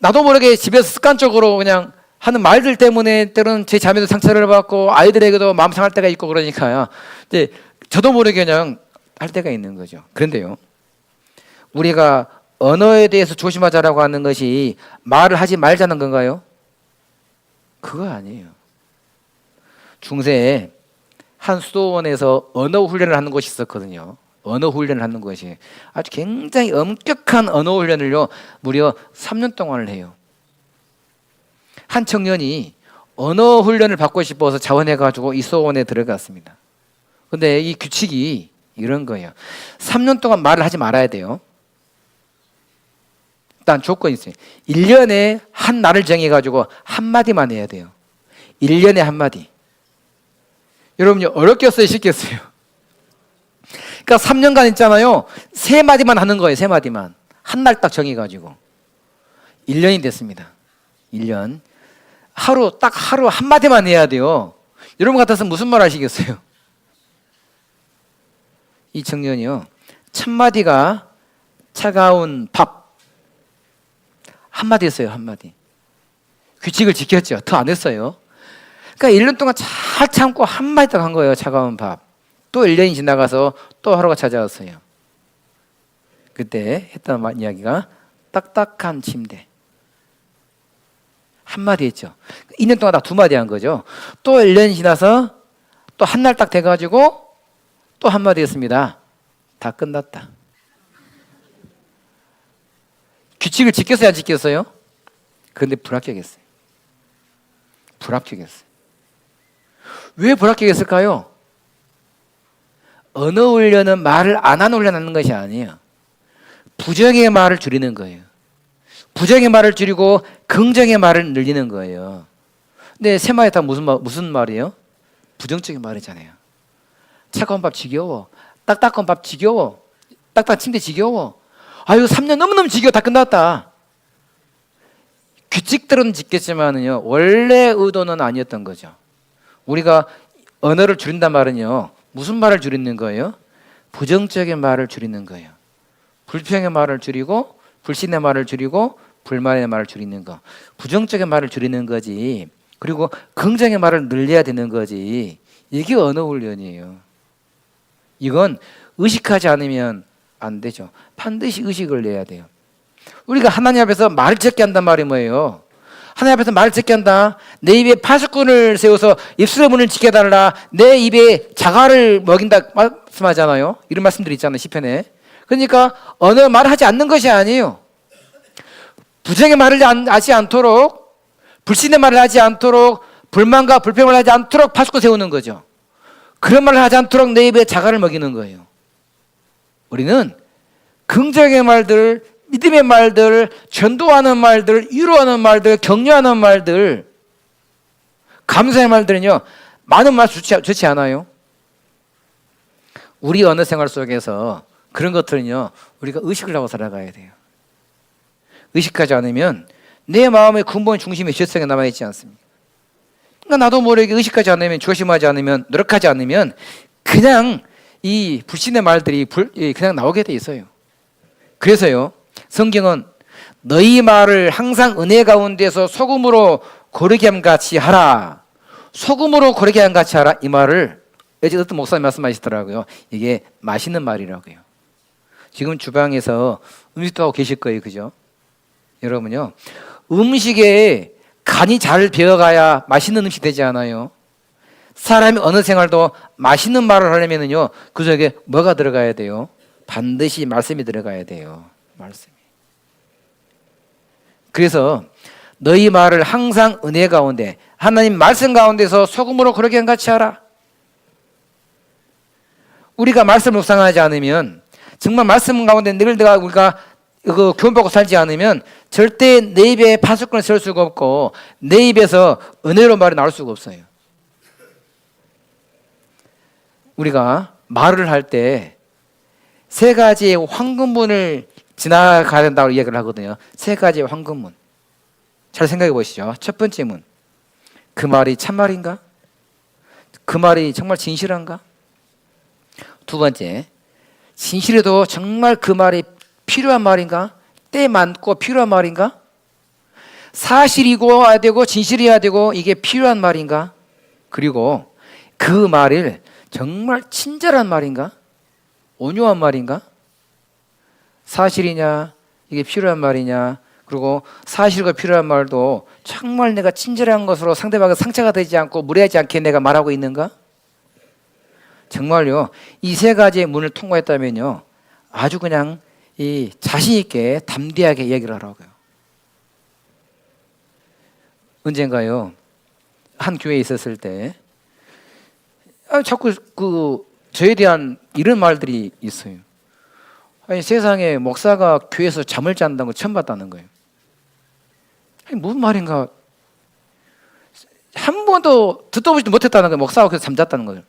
나도 모르게 집에서 습관적으로 그냥 하는 말들 때문에 때로는 제 자매도 상처를 받고 아이들에게도 마음 상할 때가 있고, 그러니까요 이제 저도 모르게 그냥 할 때가 있는 거죠. 그런데요, 우리가 언어에 대해서 조심하자라고 하는 것이 말을 하지 말자는 건가요? 그거 아니에요. 중세에 한 수도원에서 언어 훈련을 하는 곳이 있었거든요. 언어 훈련을 하는 것이 아주 굉장히 엄격한 언어 훈련을요 무려 3년 동안을 해요. 한 청년이 언어 훈련을 받고 싶어서 자원해가지고 이 수도원에 들어갔습니다. 근데 이 규칙이 이런 거예요. 3년 동안 말을 하지 말아야 돼요. 일단 조건이 있어요. 1년에 한 날을 정해가지고 한마디만 해야 돼요. 1년에 한마디. 여러분요, 어렵겠어요, 쉽겠어요? 그러니까 3년간 있잖아요, 3마디만 하는 거예요. 3마디만 한 날 딱 정해가지고 1년이 됐습니다. 1년 딱 하루 한마디만 해야 돼요. 여러분 같아서 무슨 말 하시겠어요? 이 청년이요, 첫 마디가 차가운 밥 한마디 했어요. 한마디. 규칙을 지켰죠. 더 안 했어요. 그러니까 1년 동안 잘 참고 한마디 딱 한 거예요. 차가운 밥. 또 1년이 지나가서 또 하루가 찾아왔어요. 그때 했던 이야기가 딱딱한 침대. 한마디 했죠. 2년 동안 딱 2마디 한 거죠. 또 1년이 지나서 또 한 날 딱 돼가지고 또 한마디 했습니다. 다 끝났다. 규칙을 지켰어요, 안 지켰어요? 그런데 불합격했어요. 불합격했어요. 왜 불합격했을까요? 언어 훈련은 말을 안 하는 훈련하는 것이 아니에요. 부정의 말을 줄이는 거예요. 부정의 말을 줄이고 긍정의 말을 늘리는 거예요. 근데 세 마디 다 무슨 말이에요? 부정적인 말이잖아요. 차가운 밥 지겨워. 딱딱한 밥 지겨워. 딱딱한 침대 지겨워. 아유 3년 너무너무 지겨워. 다 끝났다. 규칙들은 지켰지만은요 원래 의도는 아니었던 거죠. 우리가 언어를 줄인단 말은요 무슨 말을 줄이는 거예요? 부정적인 말을 줄이는 거예요. 불평의 말을 줄이고 불신의 말을 줄이고 불만의 말을 줄이는 거. 부정적인 말을 줄이는 거지. 그리고 긍정의 말을 늘려야 되는 거지. 이게 언어 훈련이에요. 이건 의식하지 않으면 안 되죠. 반드시 의식을 내야 돼요. 우리가 하나님 앞에서 말을 적게 한단 말이 뭐예요? 하나님 앞에서 말을 적게 한다. 내 입에 파수꾼을 세워서 입술의 문을 지켜달라. 내 입에 자갈을 먹인다 말씀하잖아요. 이런 말씀들이 있잖아요, 시편에. 그러니까 어느 말을 하지 않는 것이 아니에요. 부정의 말을 하지 않도록, 불신의 말을 하지 않도록, 불만과 불평을 하지 않도록 파수꾼 세우는 거죠. 그런 말을 하지 않도록 내 입에 자갈을 먹이는 거예요. 우리는 긍정의 말들, 믿음의 말들, 전도하는 말들, 위로하는 말들, 격려하는 말들, 감사의 말들은요, 많은 말 좋지 않아요? 우리 언어 생활 속에서 그런 것들은요, 우리가 의식을 하고 살아가야 돼요. 의식하지 않으면 내 마음의 근본 중심이 죄성에 남아있지 않습니까? 그러니까 나도 모르게 의식하지 않으면, 조심하지 않으면, 노력하지 않으면 그냥 이 불신의 말들이 그냥 나오게 돼 있어요. 그래서요, 성경은 너희 말을 항상 은혜 가운데서 소금으로 고르게 함 같이 하라. 소금으로 고르게 함 같이 하라. 이 말을 어떤 목사님 말씀하시더라고요. 이게 맛있는 말이라고요. 지금 주방에서 음식도 하고 계실 거예요. 그죠? 여러분요, 음식에 간이 잘 배어가야 맛있는 음식 되지 않아요? 사람이 어느 생활도 맛있는 말을 하려면요, 그 속에 뭐가 들어가야 돼요? 반드시 말씀이 들어가야 돼요. 말씀이. 그래서 너희 말을 항상 은혜 가운데, 하나님 말씀 가운데서 소금으로 그렇게 같이 하라. 우리가 말씀을 묵상하지 않으면, 정말 말씀 가운데 늘 우리가 교훈받고 살지 않으면 절대 내 입에 파수꾼을 세울 수가 없고 내 입에서 은혜로 말이 나올 수가 없어요. 우리가 말을 할 때 세 가지의 황금문을 지나가야 된다고 이야기를 하거든요. 세 가지의 황금문. 잘 생각해 보시죠. 첫 번째 문. 그 말이 참말인가? 그 말이 정말 진실한가? 두 번째, 진실해도 정말 그 말이 필요한 말인가? 때 맞고 필요한 말인가? 사실이고야 되고 진실이어야 되고 이게 필요한 말인가? 그리고 그 말을 정말 친절한 말인가? 온유한 말인가? 사실이냐? 이게 필요한 말이냐? 그리고 사실과 필요한 말도 정말 내가 친절한 것으로 상대방의 상처가 되지 않고 무례하지 않게 내가 말하고 있는가? 정말요, 이 세 가지의 문을 통과했다면요, 아주 그냥 이 자신 있게 담대하게 얘기를 하라고요. 언젠가요, 한 교회에 있었을 때 자꾸 저에 대한 이런 말들이 있어요. 아니, 세상에 목사가 교회에서 잠을 잔다는 거 처음 봤다는 거예요. 아니, 무슨 말인가? 한 번도 듣도 보지도 못했다는 거예요. 목사가 그래서 잠잤다는 거예요.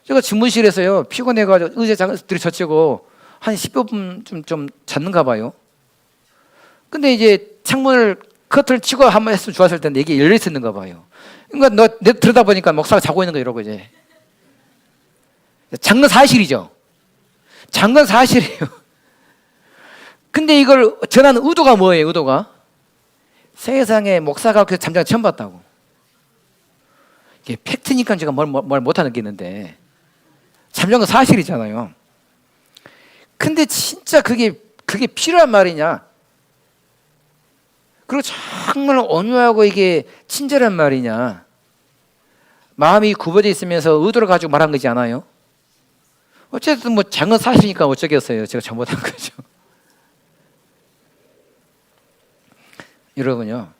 제가 집무실에서요, 피곤해가지고 의자 들이젖히고 한 10여 분 좀 잤는가 봐요. 근데 이제 창문을 커튼을 치고 한번 했으면 좋았을 텐데 이게 열려 있었는가 봐요. 그러니까 내 들여다 보니까 목사가 자고 있는 거 이러고 이제. 잔 건 사실이죠. 잔 건 사실이에요. 근데 이걸 전하는 의도가 뭐예요? 의도가 세상에 목사가 그래서 잠자는 처음 봤다고. 이게 팩트니까 제가 뭘 못하는 게 있는데 잠자는 건 사실이잖아요. 근데 진짜 그게 필요한 말이냐? 그리고 정말 온유하고 이게 친절한 말이냐? 마음이 굽어져 있으면서 의도를 가지고 말한 거지 않아요? 어쨌든 뭐 장은 사실이니까 어쩌겠어요. 제가 잘못한 거죠. 여러분요,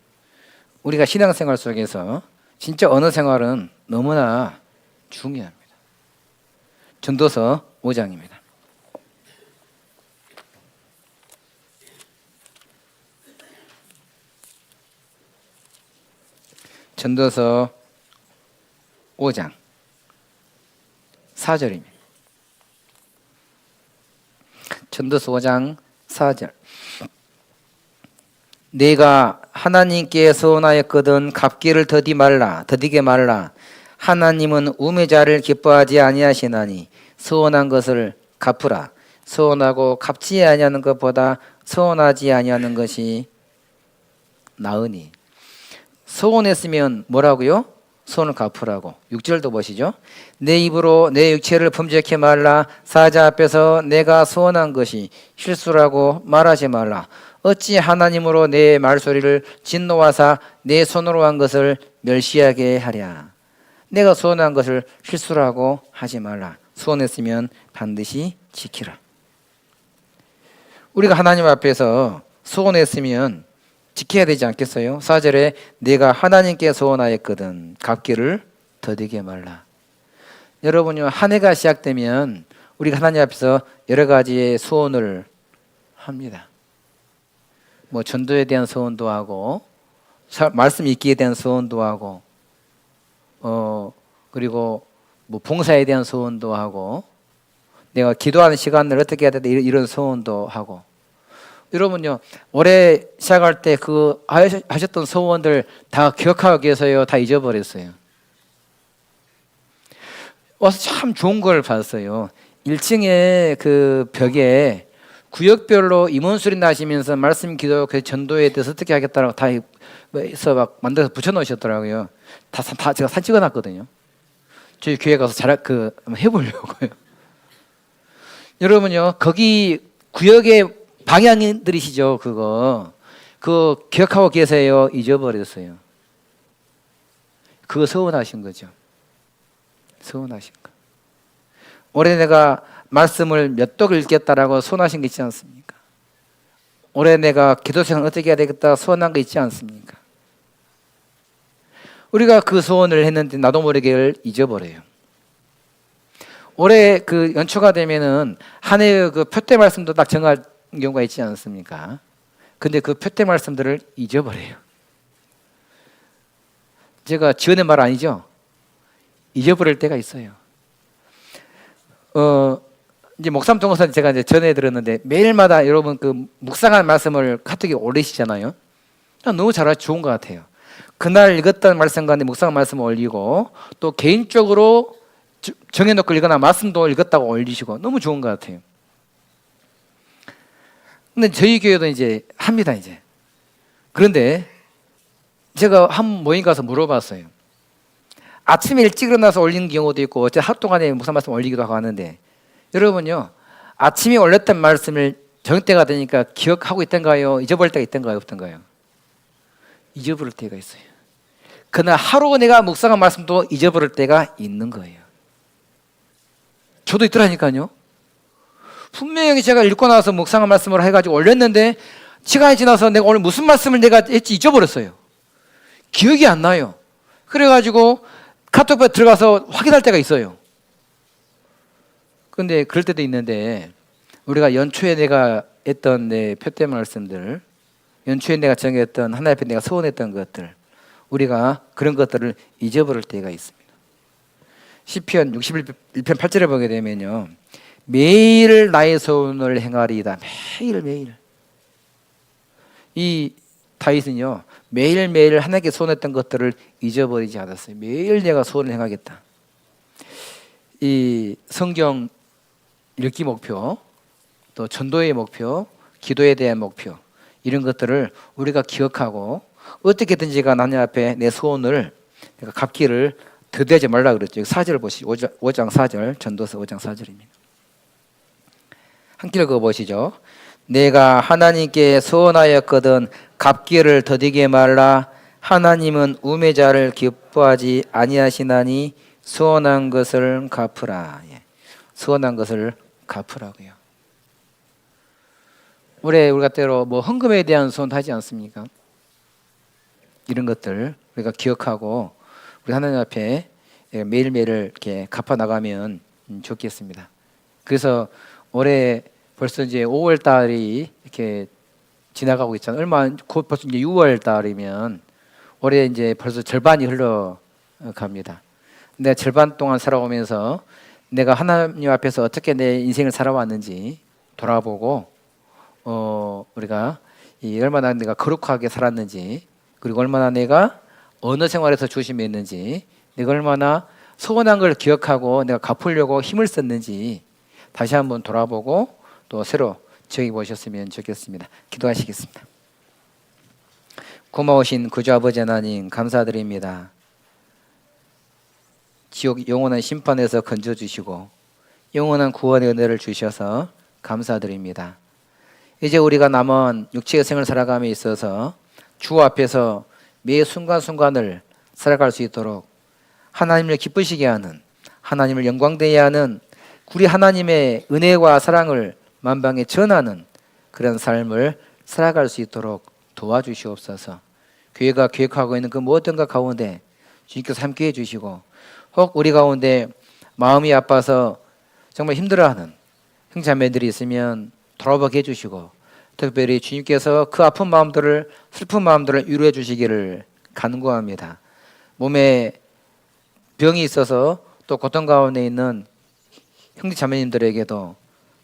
우리가 신앙생활 속에서 진짜 언어 생활은 너무나 중요합니다. 전도서 5장입니다. 전도서 5장 4절입니다. 전도서 5장 4절. 내가 하나님께 서원하였거든 갚기를 더디게 말라. 하나님은 우매자를 기뻐하지 아니하시나니 서원한 것을 갚으라. 서원하고 갚지 아니하는 것보다 서원하지 아니하는 것이 나으니. 서원했으면 뭐라고요? 서원을 갚으라고. 6절도 보시죠. 내 입으로 내 육체를 범죄케 말라. 사자 앞에서 내가 서원한 것이 실수라고 말하지 말라. 어찌 하나님으로 내 말소리를 진노하사 내 손으로 한 것을 멸시하게 하랴. 내가 서원한 것을 실수라고 하지 말라. 서원했으면 반드시 지키라. 우리가 하나님 앞에서 서원했으면 지켜야 되지 않겠어요? 4절에 내가 하나님께 서원하였거든 갚기를 더디게 말라. 여러분요, 한 해가 시작되면 우리가 하나님 앞에서 여러 가지의 소원을 합니다. 뭐 전도에 대한 소원도 하고, 말씀 읽기에 대한 소원도 하고, 그리고 뭐 봉사에 대한 소원도 하고, 내가 기도하는 시간을 어떻게 해야 되나 이런 소원도 하고. 여러분요, 올해 시작할 때 그 하셨던 소원들 다 기억하기 위해서요, 다 잊어버렸어요. 와서 참 좋은 걸 봤어요. 1층에 그 벽에 구역별로 임원수리 나시면서 말씀 기도 그 전도에 대해서 어떻게 하겠다라고 다 해서 막 만들어서 붙여놓으셨더라고요. 다 제가 사진 찍어놨거든요. 저희 교회 가서 한번 해보려고요. 여러분요, 거기 구역의 방향들이시죠, 그거 기억하고 계세요? 잊어버렸어요. 그거 서운하신 거죠. 서운하신 거. 올해 내가 말씀을 몇 독 읽겠다라고 소원하신 게 있지 않습니까? 올해 내가 기도 생활 어떻게 해야 되겠다 소원한 거 있지 않습니까? 우리가 그 소원을 했는데 나도 모르게 잊어버려요. 올해 그 연초가 되면은 한 해의 그 표대 말씀도 딱 정할 경우가 있지 않습니까? 근데 그 표대 말씀들을 잊어버려요. 제가 지어낸 말 아니죠? 잊어버릴 때가 있어요. 이제 목삼 통해서 제가 이제 전해 들었는데 매일마다 여러분 그 묵상한 말씀을 카톡에 올리시잖아요. 너무 좋은 것 같아요. 그날 읽었던 말씀과 묵상한 말씀을 올리고 또 개인적으로 정해놓고 읽거나 말씀도 읽었다고 올리시고 너무 좋은 것 같아요. 근데 저희 교회도 이제 합니다 이제. 그런데 제가 한 모임 가서 물어봤어요. 아침에 일찍 일어나서 올리는 경우도 있고 어제 하루 동안에 묵상 말씀 올리기도 하고 하는데 여러분요, 아침에 올렸던 말씀을 저녁 때가 되니까 기억하고 있던가요? 잊어버릴 때가 있던가요? 없던가요? 잊어버릴 때가 있어요. 그날 하루 내가 묵상한 말씀도 잊어버릴 때가 있는 거예요. 저도 있더라니까요. 분명히 제가 읽고 나서 묵상한 말씀을 해가지고 올렸는데 시간이 지나서 내가 오늘 무슨 말씀을 내가 했지 잊어버렸어요. 기억이 안 나요. 그래가지고 카톡에 들어가서 확인할 때가 있어요. 근데 그럴 때도 있는데 우리가 연초에 내가 했던 내 표대 말씀들, 연초에 내가 정했던 하나님 앞에 내가 소원했던 것들, 우리가 그런 것들을 잊어버릴 때가 있습니다. 시편 61편 8절에 보게 되면요, 매일 나의 소원을 행하리이다. 매일매일. 이 다윗은요, 매일매일 하나님께 소원했던 것들을 잊어버리지 않았어요. 매일 내가 소원을 행하겠다. 이 성경 읽기 목표, 또 전도의 목표, 기도에 대한 목표, 이런 것들을 우리가 기억하고 어떻게든지 하나님 앞에 내 소원을 내가 갚기를 더디하지 말라 그랬죠. 4절 보시죠. 5장 4절, 전도서 5장 4절입니다. 함께 읽어보시죠. 내가 하나님께 소원하였거든 갚기를 더디게 말라. 하나님은 우매자를 기뻐하지 아니하시나니 소원한 것을 갚으라. 소원한 것을 갚으라고요. 우리가 때로 뭐 헌금에 대한 소원도 하지 않습니까? 이런 것들 우리가 기억하고 우리 하나님 앞에 매일매일 이렇게 갚아 나가면 좋겠습니다. 그래서 올해 벌써 이제 5월 달이 이렇게 지나가고 있잖아요. 곧 벌써 이제 6월 달이면 올해 이제 벌써 절반이 흘러갑니다. 내가 절반 동안 살아오면서 내가 하나님 앞에서 어떻게 내 인생을 살아왔는지 돌아보고 우리가 얼마나 내가 거룩하게 살았는지, 그리고 얼마나 내가 언어 생활에서 조심했는지, 내가 얼마나 소원한 걸 기억하고 내가 갚으려고 힘을 썼는지 다시 한번 돌아보고 또 새로 정해보셨으면 좋겠습니다. 기도하시겠습니다. 고마우신 구주 아버지 하나님 감사드립니다. 지옥 영원한 심판에서 건져주시고 영원한 구원의 은혜를 주셔서 감사드립니다. 이제 우리가 남은 육체의 생을 살아감에 있어서 주 앞에서 매 순간순간을 살아갈 수 있도록 하나님을 기쁘시게 하는, 하나님을 영광되게 하는, 우리 하나님의 은혜와 사랑을 만방에 전하는 그런 삶을 살아갈 수 있도록 도와주시옵소서. 교회가 계획하고 있는 그 모든 것 가운데 주님께서 함께해 주시고, 혹 우리 가운데 마음이 아파서 정말 힘들어하는 형제자매들이 있으면 돌아보게 해주시고, 특별히 주님께서 그 아픈 마음들을, 슬픈 마음들을 위로해 주시기를 간구합니다. 몸에 병이 있어서 또 고통 가운데 있는 형제자매님들에게도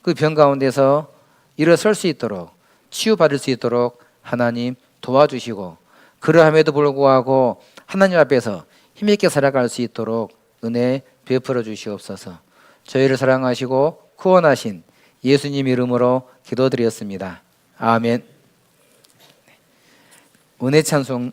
그 병 가운데서 일어설 수 있도록, 치유받을 수 있도록 하나님 도와주시고, 그러함에도 불구하고 하나님 앞에서 힘있게 살아갈 수 있도록 은혜 베풀어 주시옵소서. 저희를 사랑하시고 구원하신 예수님 이름으로 기도드렸습니다. 아멘. 은혜 찬송